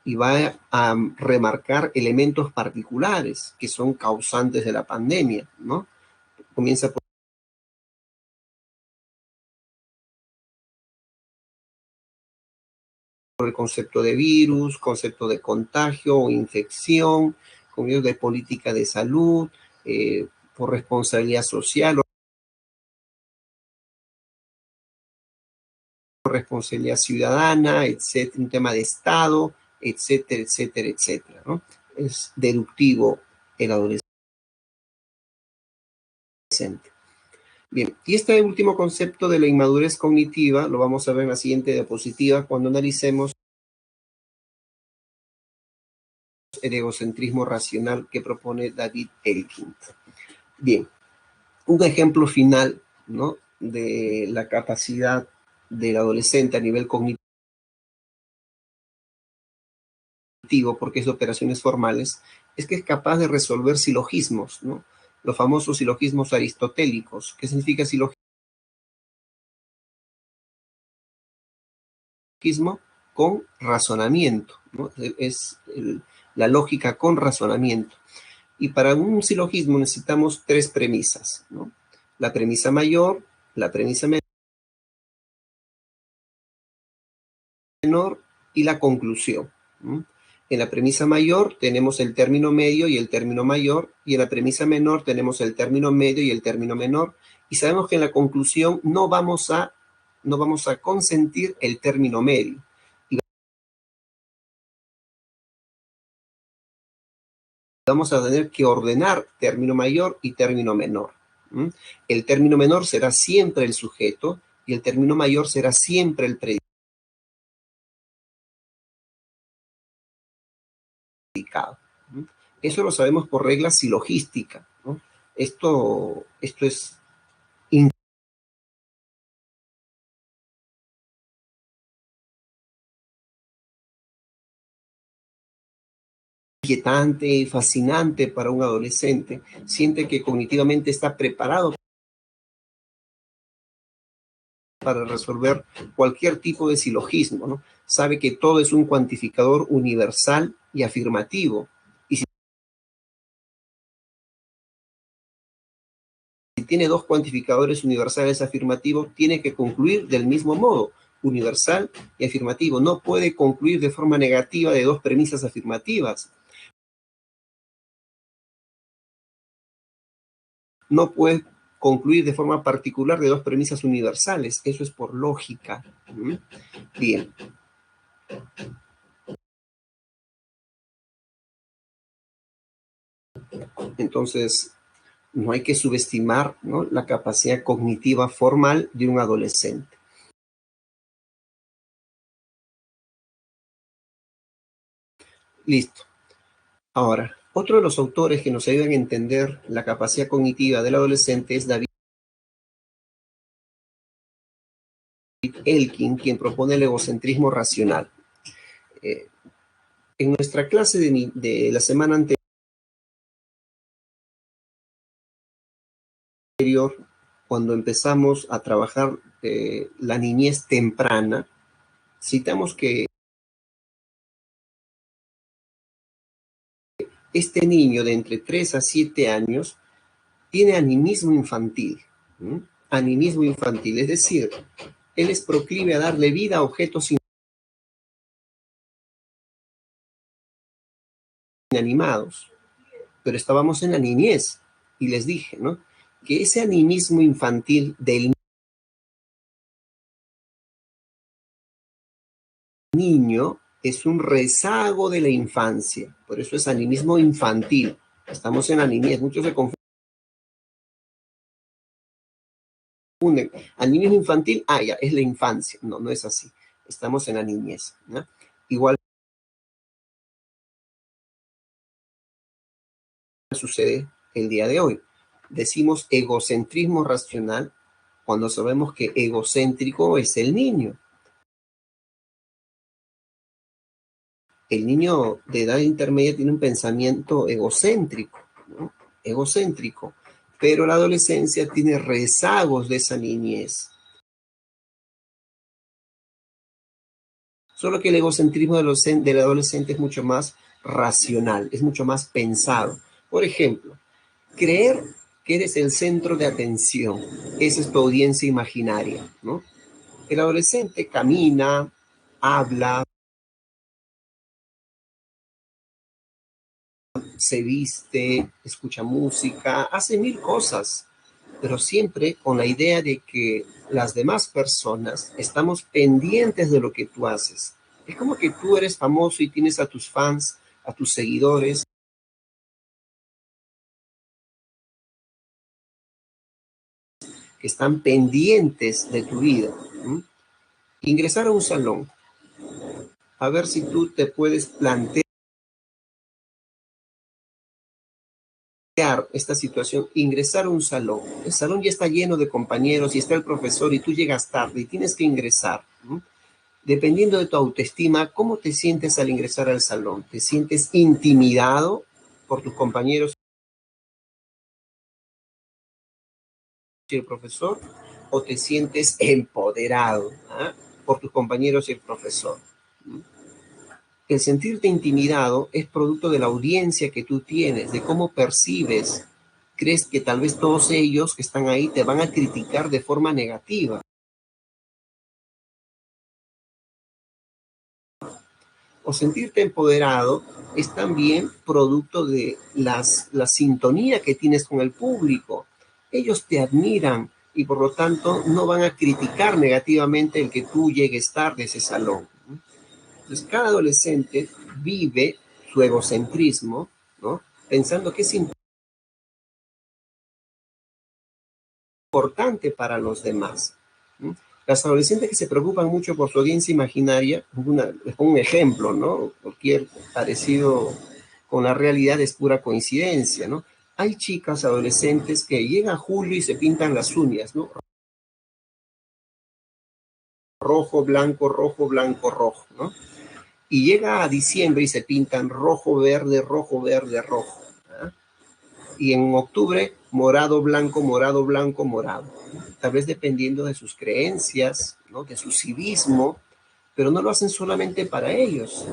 y va a remarcar elementos particulares que son causantes de la pandemia, ¿no? Comienza por el concepto de virus, concepto de contagio o infección, concepto de política de salud, por responsabilidad social o responsabilidad ciudadana, etcétera, un tema de Estado, etcétera, etcétera, etcétera, ¿no? Es deductivo el adolescente. Bien, y este último concepto de la inmadurez cognitiva lo vamos a ver en la siguiente diapositiva cuando analicemos el egocentrismo racional que propone David Elkind. Bien, un ejemplo final, ¿no?, de la capacidad del adolescente a nivel cognitivo, porque es de operaciones formales, es que es capaz de resolver silogismos, ¿no? Los famosos silogismos aristotélicos. ¿Qué significa silogismo? Con razonamiento, ¿no? Es la lógica con razonamiento. Y para un silogismo necesitamos tres premisas, ¿no? La premisa mayor, la premisa menor y la conclusión, ¿no? En la premisa mayor tenemos el término medio y el término mayor, y en la premisa menor tenemos el término medio y el término menor, y sabemos que en la conclusión no vamos a consentir el término medio. Y vamos a tener que ordenar término mayor y término menor. El término menor será siempre el sujeto y el término mayor será siempre el predicado. Eso lo sabemos por regla silogística, ¿no? Esto es inquietante y fascinante para un adolescente. Siente que cognitivamente está preparado para resolver cualquier tipo de silogismo, ¿no? Sabe que todo es un cuantificador universal y afirmativo. Y si tiene dos cuantificadores universales afirmativos, tiene que concluir del mismo modo, universal y afirmativo. No puede concluir de forma negativa de dos premisas afirmativas. No puede concluir de forma particular de dos premisas universales. Eso es por lógica. Bien. Entonces, no hay que subestimar, ¿no?, la capacidad cognitiva formal de un adolescente. Listo. Ahora, otro de los autores que nos ayudan a entender la capacidad cognitiva del adolescente es David Elkind, quien propone el egocentrismo racional. En nuestra clase de la semana anterior, cuando empezamos a trabajar la niñez temprana, citamos que este niño de entre 3 a 7 años tiene animismo infantil. Animismo infantil, es decir, él es proclive a darle vida a objetos inanimados. Pero estábamos en la niñez y les dije, ¿no?, que ese animismo infantil del niño es un rezago de la infancia. Por eso es animismo infantil. Estamos en la niñez. Muchos se confunden. Animismo infantil, ya, es la infancia. No, no es así. Estamos en la niñez, ¿no? Igual sucede el día de hoy. Decimos egocentrismo racional cuando sabemos que egocéntrico es el niño. El niño de edad intermedia tiene un pensamiento egocéntrico, ¿no? Egocéntrico, pero la adolescencia tiene rezagos de esa niñez. Solo que el egocentrismo del adolescente es mucho más racional, es mucho más pensado. Por ejemplo, creer que eres el centro de atención, esa es tu audiencia imaginaria, ¿no? El adolescente camina, habla, se viste, escucha música, hace mil cosas, pero siempre con la idea de que las demás personas estamos pendientes de lo que tú haces. Es como que tú eres famoso y tienes a tus fans, a tus seguidores, que están pendientes de tu vida. ¿Mm? Ingresar a un salón, a ver si tú te puedes plantear esta situación, ingresar a un salón. El salón ya está lleno de compañeros y está el profesor y tú llegas tarde y tienes que ingresar. ¿No? Dependiendo de tu autoestima, ¿cómo te sientes al ingresar al salón? ¿Te sientes intimidado por tus compañeros y el profesor? ¿O te sientes empoderado, por tus compañeros y el profesor? El sentirte intimidado es producto de la audiencia que tú tienes, de cómo percibes. Crees que tal vez todos ellos que están ahí te van a criticar de forma negativa. O sentirte empoderado es también producto de la sintonía que tienes con el público. Ellos te admiran y por lo tanto no van a criticar negativamente el que tú llegues tarde a ese salón. Entonces, cada adolescente vive su egocentrismo, ¿no? Pensando que es importante para los demás. ¿No? Las adolescentes que se preocupan mucho por su audiencia imaginaria, les pongo un ejemplo, ¿no? Cualquier parecido con la realidad es pura coincidencia, ¿no? Hay chicas adolescentes que llegan a julio y se pintan las uñas, ¿no? Rojo, blanco, rojo, blanco, rojo, ¿no? Y llega a diciembre y se pintan rojo, verde, rojo, verde, rojo. ¿Ah? Y en octubre, morado, blanco, morado, blanco, morado. Tal vez dependiendo de sus creencias, ¿no? De su civismo, pero no lo hacen solamente para ellos,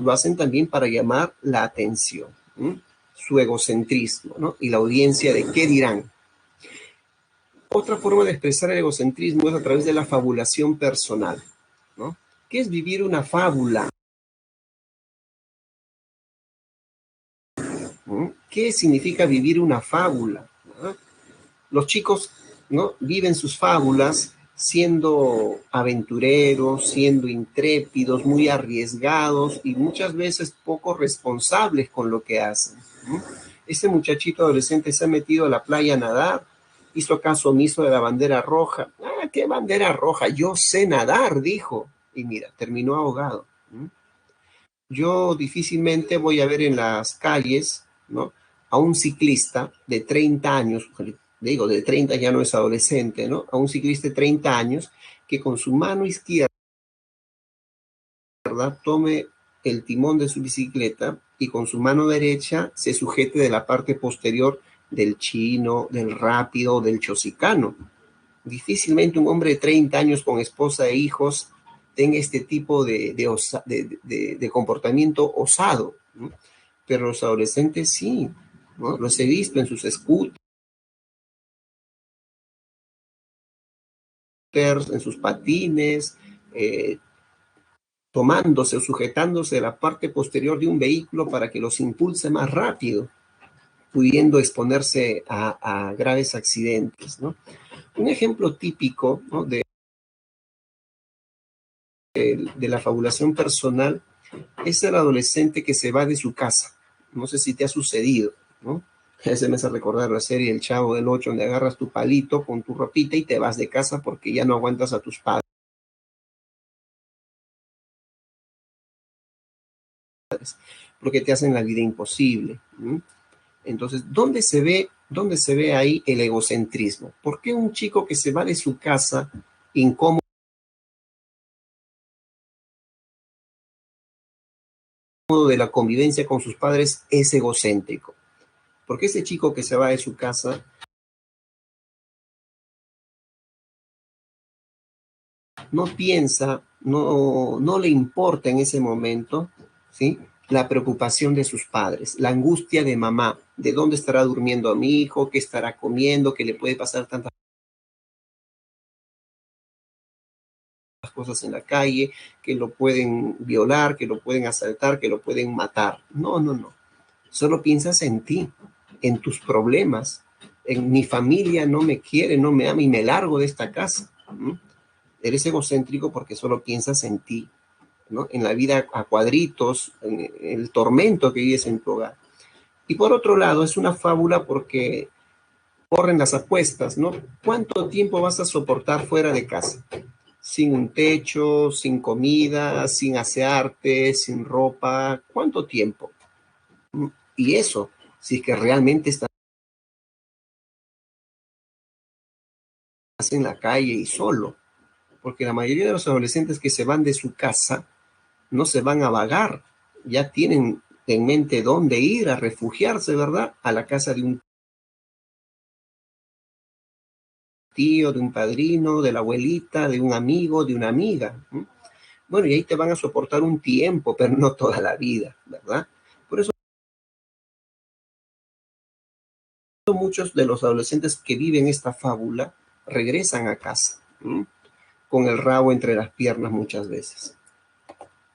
lo hacen también para llamar la atención, ¿sí? Su egocentrismo, ¿no? Y la audiencia de qué dirán. Otra forma de expresar el egocentrismo es a través de la fabulación personal, ¿no? ¿Qué es vivir una fábula? ¿Mm? ¿Qué significa vivir una fábula? ¿No? Los chicos, ¿no? Viven sus fábulas siendo aventureros, siendo intrépidos, muy arriesgados y muchas veces poco responsables con lo que hacen. ¿No? Este muchachito adolescente se ha metido a la playa a nadar, hizo caso omiso de la bandera roja. ¿Qué bandera roja? Yo sé nadar, dijo. Y mira, terminó ahogado. ¿No? Yo difícilmente voy a ver en las calles, ¿no? A un ciclista de 30 años, digo, de 30 ya no es adolescente, ¿no? A un ciclista de 30 años que con su mano izquierda tome el timón de su bicicleta y con su mano derecha se sujete de la parte posterior del chino, del rápido, del chosicano. Difícilmente un hombre de 30 años con esposa e hijos tenga este tipo de comportamiento osado, ¿no? Pero los adolescentes sí, ¿no? Los he visto en sus scooters, en sus patines, tomándose o sujetándose de la parte posterior de un vehículo para que los impulse más rápido, pudiendo exponerse a graves accidentes, ¿no? Un ejemplo típico, ¿no? de la fabulación personal Es el adolescente que se va de su casa. No sé si te ha sucedido, ¿no? Ese me hace recordar la serie El Chavo del Ocho, donde agarras tu palito con tu ropita y te vas de casa porque ya no aguantas a tus padres, porque te hacen la vida imposible, ¿no? Entonces, dónde se ve ahí el egocentrismo? ¿Por qué un chico que se va de su casa incómodo de la convivencia con sus padres es egocéntrico? Porque ese chico que se va de su casa no piensa, no le importa en ese momento, ¿sí? La preocupación de sus padres, la angustia de mamá, de dónde estará durmiendo a mi hijo, qué estará comiendo, qué le puede pasar tantas cosas en la calle, que lo pueden violar, que lo pueden asaltar, que lo pueden matar. No, no, no. Solo piensas en ti, en tus problemas, en mi familia no me quiere, no me ama y me largo de esta casa. ¿Mm? Eres egocéntrico porque solo piensas en ti, ¿no? En la vida a cuadritos, en el tormento que vives en tu hogar. Y por otro lado, es una fábula porque corren las apuestas, ¿no? ¿Cuánto tiempo vas a soportar fuera de casa? Sin un techo, sin comida, sin asearte, sin ropa. ¿Cuánto tiempo? Y eso, si es que realmente estás en la calle y solo, porque la mayoría de los adolescentes que se van de su casa no se van a vagar, ya tienen en mente dónde ir a refugiarse, ¿verdad? A la casa de un tío, de un padrino, de la abuelita, de un amigo, de una amiga. Bueno, y ahí te van a soportar un tiempo, pero no toda la vida, ¿verdad? Por eso muchos de los adolescentes que viven esta fábula regresan a casa, ¿m? Con el rabo entre las piernas muchas veces.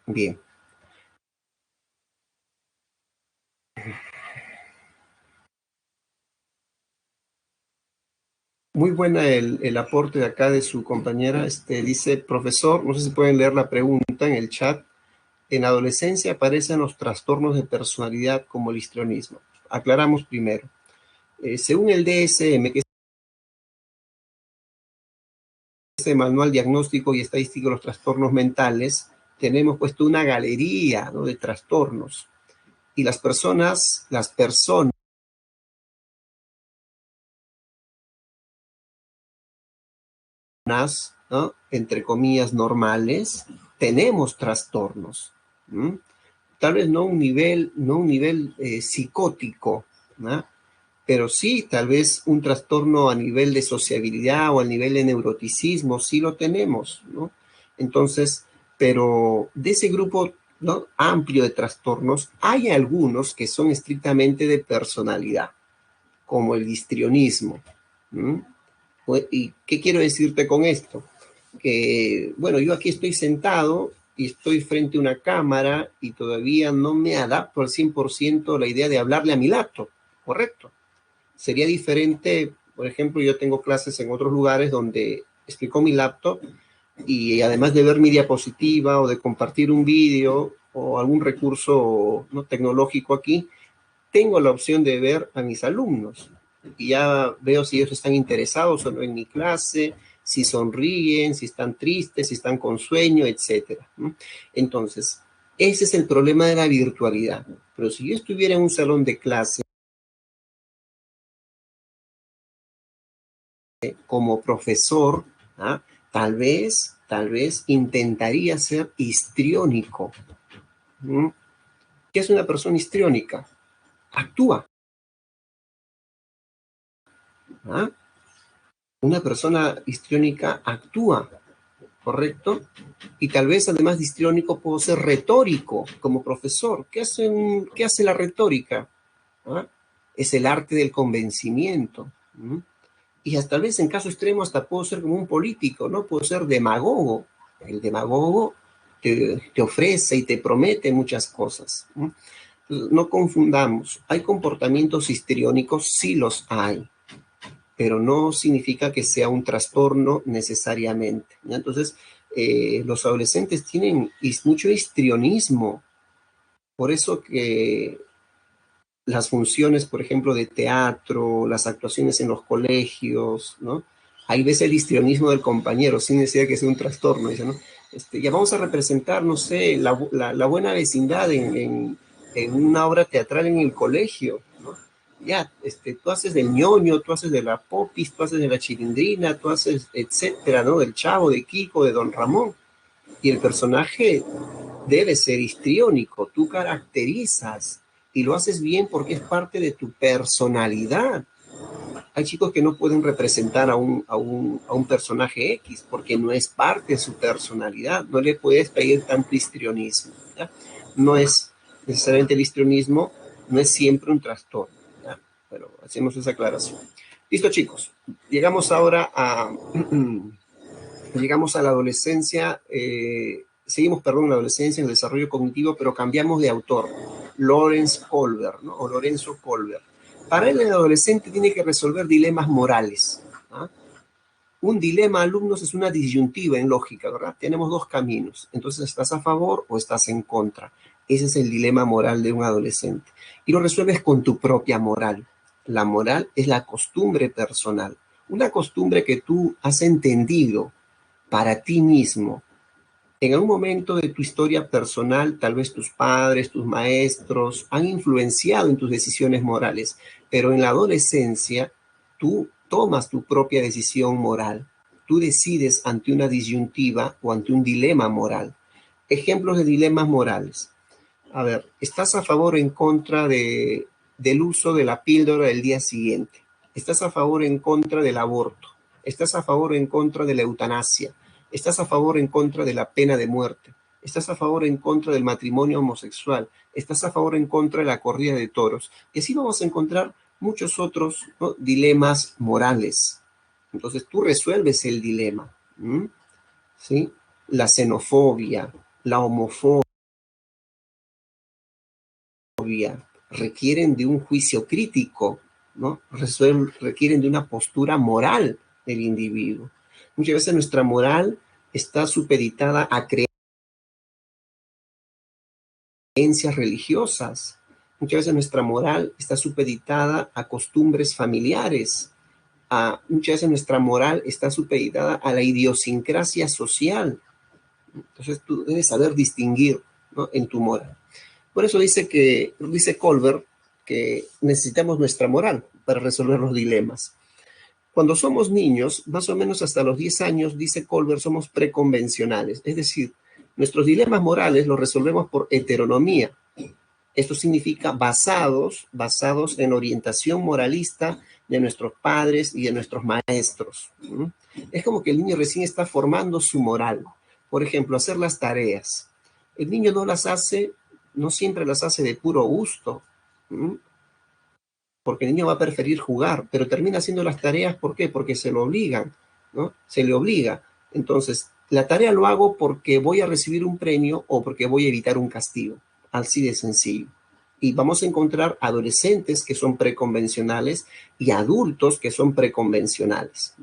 Bien. Muy buena el aporte de acá de su compañera. Dice, profesor, no sé si pueden leer la pregunta en el chat. En adolescencia aparecen los trastornos de personalidad como el histrionismo. Aclaramos primero. Según el DSM, que es el Manual Diagnóstico y Estadístico de los Trastornos Mentales, tenemos puesto una galería, ¿no?, de trastornos. Y las personas, ¿no?, entre comillas, normales, tenemos trastornos. ¿Mm? Tal vez no un nivel psicótico, ¿no?, pero sí, tal vez un trastorno a nivel de sociabilidad o a nivel de neuroticismo, sí lo tenemos, ¿no? Entonces, pero de ese grupo, ¿no?, amplio de trastornos, hay algunos que son estrictamente de personalidad, como el histrionismo. ¿Mm? ¿Y qué quiero decirte con esto? Que, bueno, yo aquí estoy sentado y estoy frente a una cámara y todavía no me adapto al 100% a la idea de hablarle a mi laptop, ¿correcto? Sería diferente, por ejemplo, yo tengo clases en otros lugares donde explico mi laptop y además de ver mi diapositiva o de compartir un vídeo o algún recurso, ¿no?, tecnológico aquí, tengo la opción de ver a mis alumnos y ya veo si ellos están interesados o no en mi clase, si sonríen, si están tristes, si están con sueño, etcétera. Entonces, ese es el problema de la virtualidad. Pero si yo estuviera en un salón de clase como profesor, ¿ah?, tal vez intentaría ser histriónico. ¿Mm? ¿Qué es una persona histriónica? Actúa. ¿Ah? Una persona histriónica actúa, ¿correcto? Y tal vez además de histriónico puedo ser retórico como profesor. ¿Qué hace la retórica? ¿Ah? Es el arte del convencimiento. ¿Mm? Y hasta tal vez en caso extremo hasta puedo ser como un político, ¿no? Puedo ser demagogo. El demagogo te ofrece y te promete muchas cosas. ¿No? No confundamos. ¿Hay comportamientos histriónicos? Sí los hay, pero no significa que sea un trastorno necesariamente, ¿ya? Entonces, los adolescentes tienen mucho histrionismo. Por eso que las funciones, por ejemplo, de teatro, las actuaciones en los colegios, ¿no? Ahí ves el histrionismo del compañero, sin necesidad que sea un trastorno. Dice, ¿no? Ya vamos a representar, no sé, la buena vecindad en una obra teatral en el colegio, ¿no? Ya, tú haces del ñoño, tú haces de la popis, tú haces de la chilindrina, tú haces, etcétera, ¿no? Del Chavo, de Kiko, de Don Ramón. Y el personaje debe ser histriónico, tú caracterizas y lo haces bien porque es parte de tu personalidad. Hay chicos que no pueden representar a un personaje X porque no es parte de su personalidad, no le puedes pedir tanto histrionismo, ¿ya? No es necesariamente el histrionismo, no es siempre un trastorno, ¿ya? Pero hacemos esa aclaración. Listo, chicos, llegamos ahora a llegamos a la adolescencia, seguimos, perdón, la adolescencia, en el desarrollo cognitivo, pero cambiamos de autor, Lawrence Kohlberg, ¿no? O Lorenzo Kohlberg. Para él, el adolescente tiene que resolver dilemas morales, ¿no? Un dilema, alumnos, es una disyuntiva en lógica, ¿verdad? Tenemos dos caminos, entonces estás a favor o estás en contra. Ese es el dilema moral de un adolescente. Y lo resuelves con tu propia moral. La moral es la costumbre personal, una costumbre que tú has entendido para ti mismo. En algún momento de tu historia personal, tal vez tus padres, tus maestros han influenciado en tus decisiones morales, pero en la adolescencia tú tomas tu propia decisión moral. Tú decides ante una disyuntiva o ante un dilema moral. Ejemplos de dilemas morales. A ver, ¿estás a favor o en contra del uso de la píldora del día siguiente? ¿Estás a favor o en contra del aborto? ¿Estás a favor o en contra de la eutanasia? ¿Estás a favor o en contra de la pena de muerte? ¿Estás a favor o en contra del matrimonio homosexual? ¿Estás a favor o en contra de la corrida de toros? Y así vamos a encontrar muchos otros, ¿no?, dilemas morales. Entonces tú resuelves el dilema, ¿sí? La xenofobia, la homofobia, requieren de un juicio crítico, ¿no? Requieren de una postura moral del individuo. Muchas veces nuestra moral está supeditada a creencias religiosas. Muchas veces nuestra moral está supeditada a costumbres familiares. Muchas veces nuestra moral está supeditada a la idiosincrasia social. Entonces tú debes saber distinguir, ¿no?, en tu moral. Por eso dice Kohlberg que necesitamos nuestra moral para resolver los dilemas. Cuando somos niños, más o menos hasta los 10 años, dice Kohlberg, somos preconvencionales. Es decir, nuestros dilemas morales los resolvemos por heteronomía. Esto significa basados en orientación moralista de nuestros padres y de nuestros maestros. Es como que el niño recién está formando su moral. Por ejemplo, hacer las tareas. El niño no siempre las hace de puro gusto, porque el niño va a preferir jugar, pero termina haciendo las tareas, ¿por qué? Porque se lo obligan, ¿no? Se le obliga. Entonces, la tarea lo hago porque voy a recibir un premio o porque voy a evitar un castigo. Así de sencillo. Y vamos a encontrar adolescentes que son preconvencionales y adultos que son preconvencionales.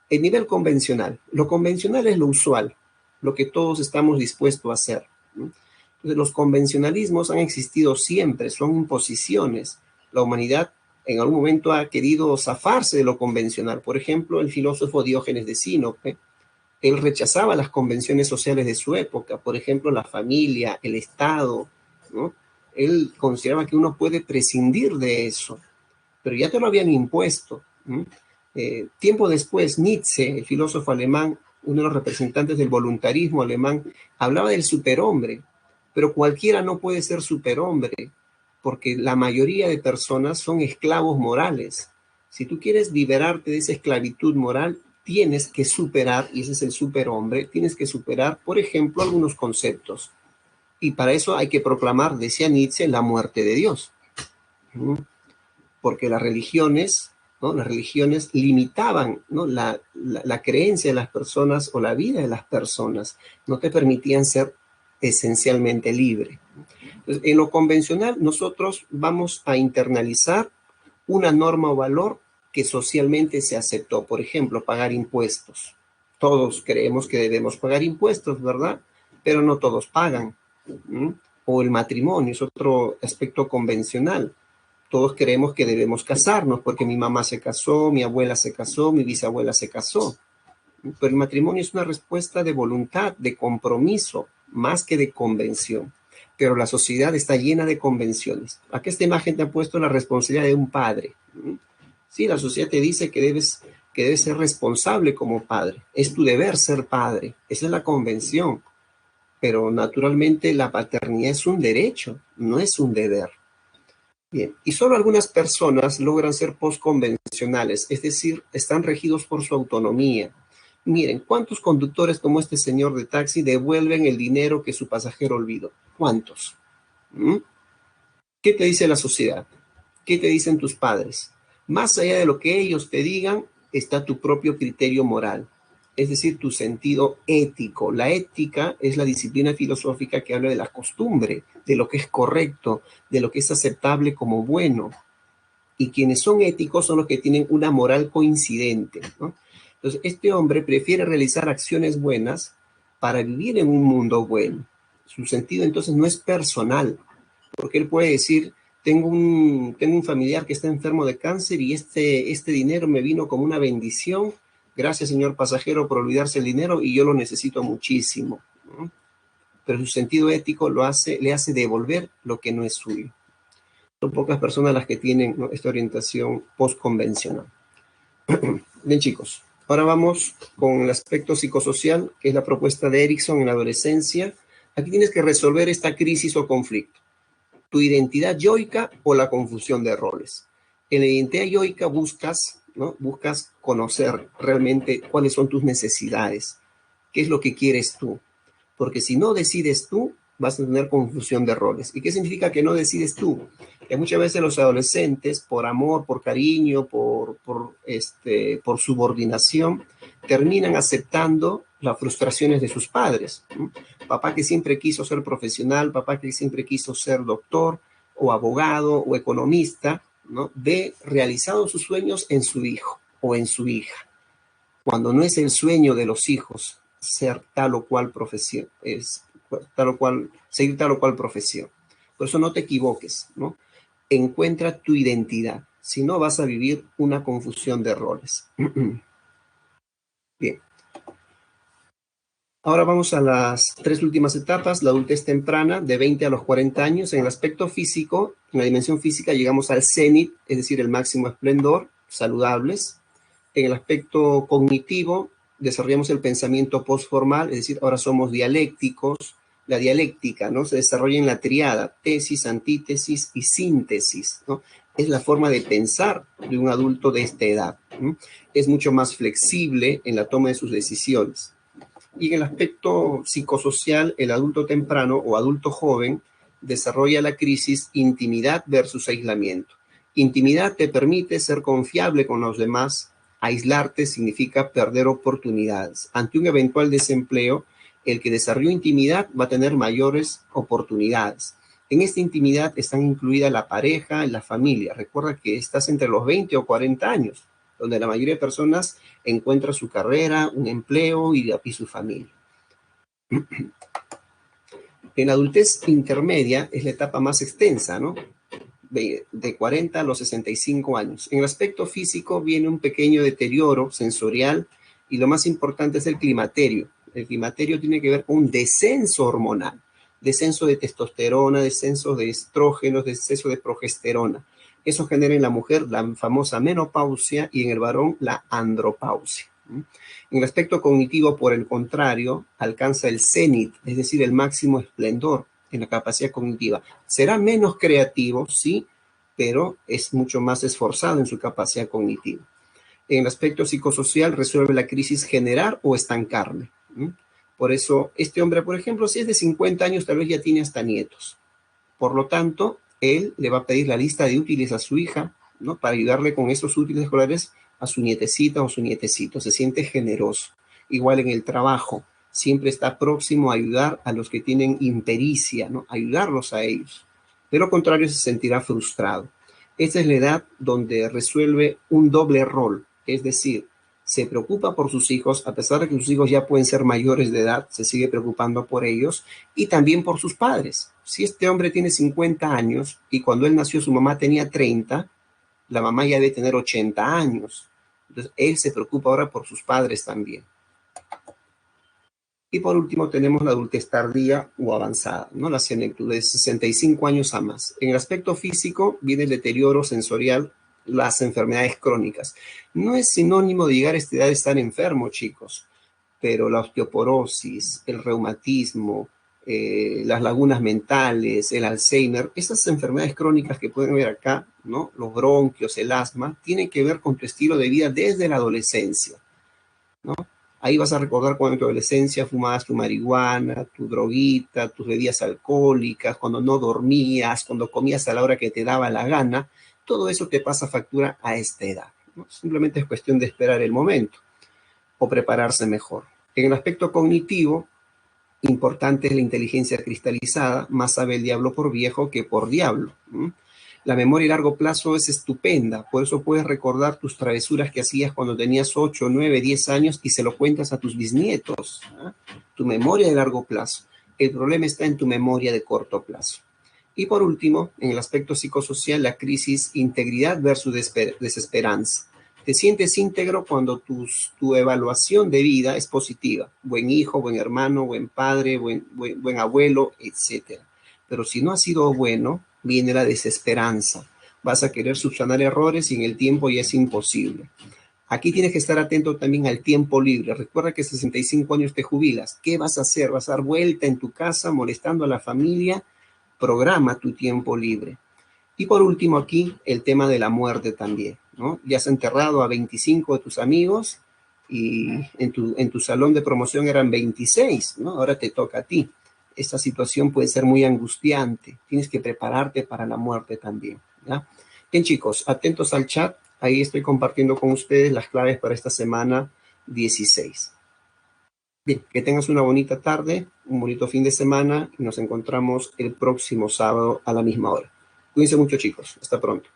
El nivel convencional. Lo convencional es lo usual, lo que todos estamos dispuestos a hacer. Entonces, los convencionalismos han existido siempre, son imposiciones. La humanidad en algún momento ha querido zafarse de lo convencional. Por ejemplo, el filósofo Diógenes de Sinope, él rechazaba las convenciones sociales de su época, por ejemplo, la familia, el Estado, ¿no? Él consideraba que uno puede prescindir de eso, pero ya te lo habían impuesto. Tiempo después, Nietzsche, el filósofo alemán, uno de los representantes del voluntarismo alemán, hablaba del superhombre, pero cualquiera no puede ser superhombre, porque la mayoría de personas son esclavos morales. Si tú quieres liberarte de esa esclavitud moral, tienes que superar, y ese es el superhombre, tienes que superar, por ejemplo, algunos conceptos. Y para eso hay que proclamar, decía Nietzsche, la muerte de Dios. Porque las religiones, ¿no?, las religiones limitaban, ¿no?, la creencia de las personas o la vida de las personas, no te permitían ser esencialmente libre. Entonces, en lo convencional, nosotros vamos a internalizar una norma o valor que socialmente se aceptó. Por ejemplo, pagar impuestos. Todos creemos que debemos pagar impuestos, ¿verdad? Pero no todos pagan. ¿Mm? O el matrimonio es otro aspecto convencional. Todos creemos que debemos casarnos porque mi mamá se casó, mi abuela se casó, mi bisabuela se casó. Pero el matrimonio es una respuesta de voluntad, de compromiso, más que de convención. Pero la sociedad está llena de convenciones. Aquí esta imagen te ha puesto la responsabilidad de un padre. Sí, la sociedad te dice que debes ser responsable como padre. Es tu deber ser padre. Esa es la convención. Pero naturalmente la paternidad es un derecho, no es un deber. Bien, y solo algunas personas logran ser postconvencionales, es decir, están regidos por su autonomía. Miren, ¿cuántos conductores como este señor de taxi devuelven el dinero que su pasajero olvidó? ¿Cuántos? ¿Mm? ¿Qué te dice la sociedad? ¿Qué te dicen tus padres? Más allá de lo que ellos te digan, está tu propio criterio moral, es decir, tu sentido ético. La ética es la disciplina filosófica que habla de la costumbre, de lo que es correcto, de lo que es aceptable como bueno. Y quienes son éticos son los que tienen una moral coincidente, ¿no? Entonces, este hombre prefiere realizar acciones buenas para vivir en un mundo bueno. Su sentido entonces no es personal, porque él puede decir, tengo un familiar que está enfermo de cáncer y este dinero me vino como una bendición. Gracias, señor pasajero, por olvidarse el dinero y yo lo necesito muchísimo, ¿no? Pero su sentido ético le hace devolver lo que no es suyo. Son pocas personas las que tienen, ¿no?, esta orientación postconvencional. Bien, chicos, ahora vamos con el aspecto psicosocial, que es la propuesta de Erikson en la adolescencia. Aquí tienes que resolver esta crisis o conflicto. Tu identidad yoica o la confusión de roles. En la identidad yoica buscas, ¿no?, buscas conocer realmente cuáles son tus necesidades, qué es lo que quieres tú. Porque si no decides tú, vas a tener confusión de roles. ¿Y qué significa que no decides tú? Que muchas veces los adolescentes, por amor, por cariño, por subordinación, terminan aceptando las frustraciones de sus padres. Papá que siempre quiso ser profesional, papá que siempre quiso ser doctor o abogado o economista, ¿no?, ve realizados sus sueños en su hijo o en su hija, cuando no es el sueño de los hijos ser tal o cual profesión, seguir tal o cual profesión. Por eso no te equivoques, ¿no? Encuentra tu identidad, si no vas a vivir una confusión de roles. Bien. Ahora vamos a las tres últimas etapas, la adultez temprana, de 20 a los 40 años. En el aspecto físico, en la dimensión física, llegamos al cenit, es decir, el máximo esplendor, saludables. En el aspecto cognitivo, desarrollamos el pensamiento postformal, es decir, ahora somos dialécticos. La dialéctica, ¿no?, se desarrolla en la triada, tesis, antítesis y síntesis, ¿no? Es la forma de pensar de un adulto de esta edad, ¿no? Es mucho más flexible en la toma de sus decisiones. Y en el aspecto psicosocial, el adulto temprano o adulto joven desarrolla la crisis intimidad versus aislamiento. Intimidad te permite ser confiable con los demás. Aislarte significa perder oportunidades. Ante un eventual desempleo, el que desarrolló intimidad va a tener mayores oportunidades. En esta intimidad están incluida la pareja y la familia. Recuerda que estás entre los 20 o 40 años, donde la mayoría de personas encuentra su carrera, un empleo y su familia. En la adultez intermedia es la etapa más extensa, ¿no?, de 40 a los 65 años. En el aspecto físico viene un pequeño deterioro sensorial y lo más importante es el climaterio. El climaterio tiene que ver con un descenso hormonal, descenso de testosterona, descenso de estrógenos, descenso de progesterona. Eso genera en la mujer la famosa menopausia y en el varón la andropausia. En el aspecto cognitivo, por el contrario, alcanza el cenit, es decir, el máximo esplendor en la capacidad cognitiva. Será menos creativo, sí, pero es mucho más esforzado en su capacidad cognitiva. En el aspecto psicosocial, resuelve la crisis generar o estancarme. Por eso, este hombre, por ejemplo, si es de 50 años, tal vez ya tiene hasta nietos. Por lo tanto, él le va a pedir la lista de útiles a su hija, ¿no?, para ayudarle con esos útiles escolares a su nietecita o su nietecito. Se siente generoso. Igual en el trabajo, siempre está próximo a ayudar a los que tienen impericia, ¿no?, ayudarlos a ellos. De lo contrario, se sentirá frustrado. Esta es la edad donde resuelve un doble rol, es decir, se preocupa por sus hijos, a pesar de que sus hijos ya pueden ser mayores de edad, se sigue preocupando por ellos y también por sus padres. Si este hombre tiene 50 años y cuando él nació su mamá tenía 30, la mamá ya debe tener 80 años. Entonces, él se preocupa ahora por sus padres también. Y por último tenemos la adultez tardía o avanzada, ¿no? La senectud de 65 años a más. En el aspecto físico viene el deterioro sensorial, las enfermedades crónicas. No es sinónimo de llegar a esta edad de estar enfermo, chicos, pero la osteoporosis, el reumatismo, las lagunas mentales, el Alzheimer, esas enfermedades crónicas que pueden ver acá, ¿no? Los bronquios, el asma, tienen que ver con tu estilo de vida desde la adolescencia, ¿no? Ahí vas a recordar cuando en tu adolescencia fumabas tu marihuana, tu droguita, tus bebidas alcohólicas, cuando no dormías, cuando comías a la hora que te daba la gana. Todo eso te pasa factura a esta edad, ¿no? Simplemente es cuestión de esperar el momento o prepararse mejor. En el aspecto cognitivo, importante es la inteligencia cristalizada, más sabe el diablo por viejo que por diablo. La memoria a largo plazo es estupenda, por eso puedes recordar tus travesuras que hacías cuando tenías 8, 9, 10 años y se lo cuentas a tus bisnietos. Tu memoria de largo plazo. El problema está en tu memoria de corto plazo. Y por último, en el aspecto psicosocial, la crisis integridad versus desesperanza. Te sientes íntegro cuando tu evaluación de vida es positiva. Buen hijo, buen hermano, buen padre, buen abuelo, etc. Pero si no has sido bueno, viene la desesperanza. Vas a querer subsanar errores y en el tiempo ya es imposible. Aquí tienes que estar atento también al tiempo libre. Recuerda que a 65 años te jubilas. ¿Qué vas a hacer? ¿Vas a dar vuelta en tu casa molestando a la familia? Programa tu tiempo libre. Y por último aquí, el tema de la muerte también, ¿no? Ya has enterrado a 25 de tus amigos y en tu salón de promoción eran 26, ¿no? Ahora te toca a ti. Esta situación puede ser muy angustiante. Tienes que prepararte para la muerte también, ¿ya? Bien, chicos, atentos al chat. Ahí estoy compartiendo con ustedes las claves para esta semana 16. Bien, que tengas una bonita tarde, un bonito fin de semana y nos encontramos el próximo sábado a la misma hora. Cuídense mucho, chicos. Hasta pronto.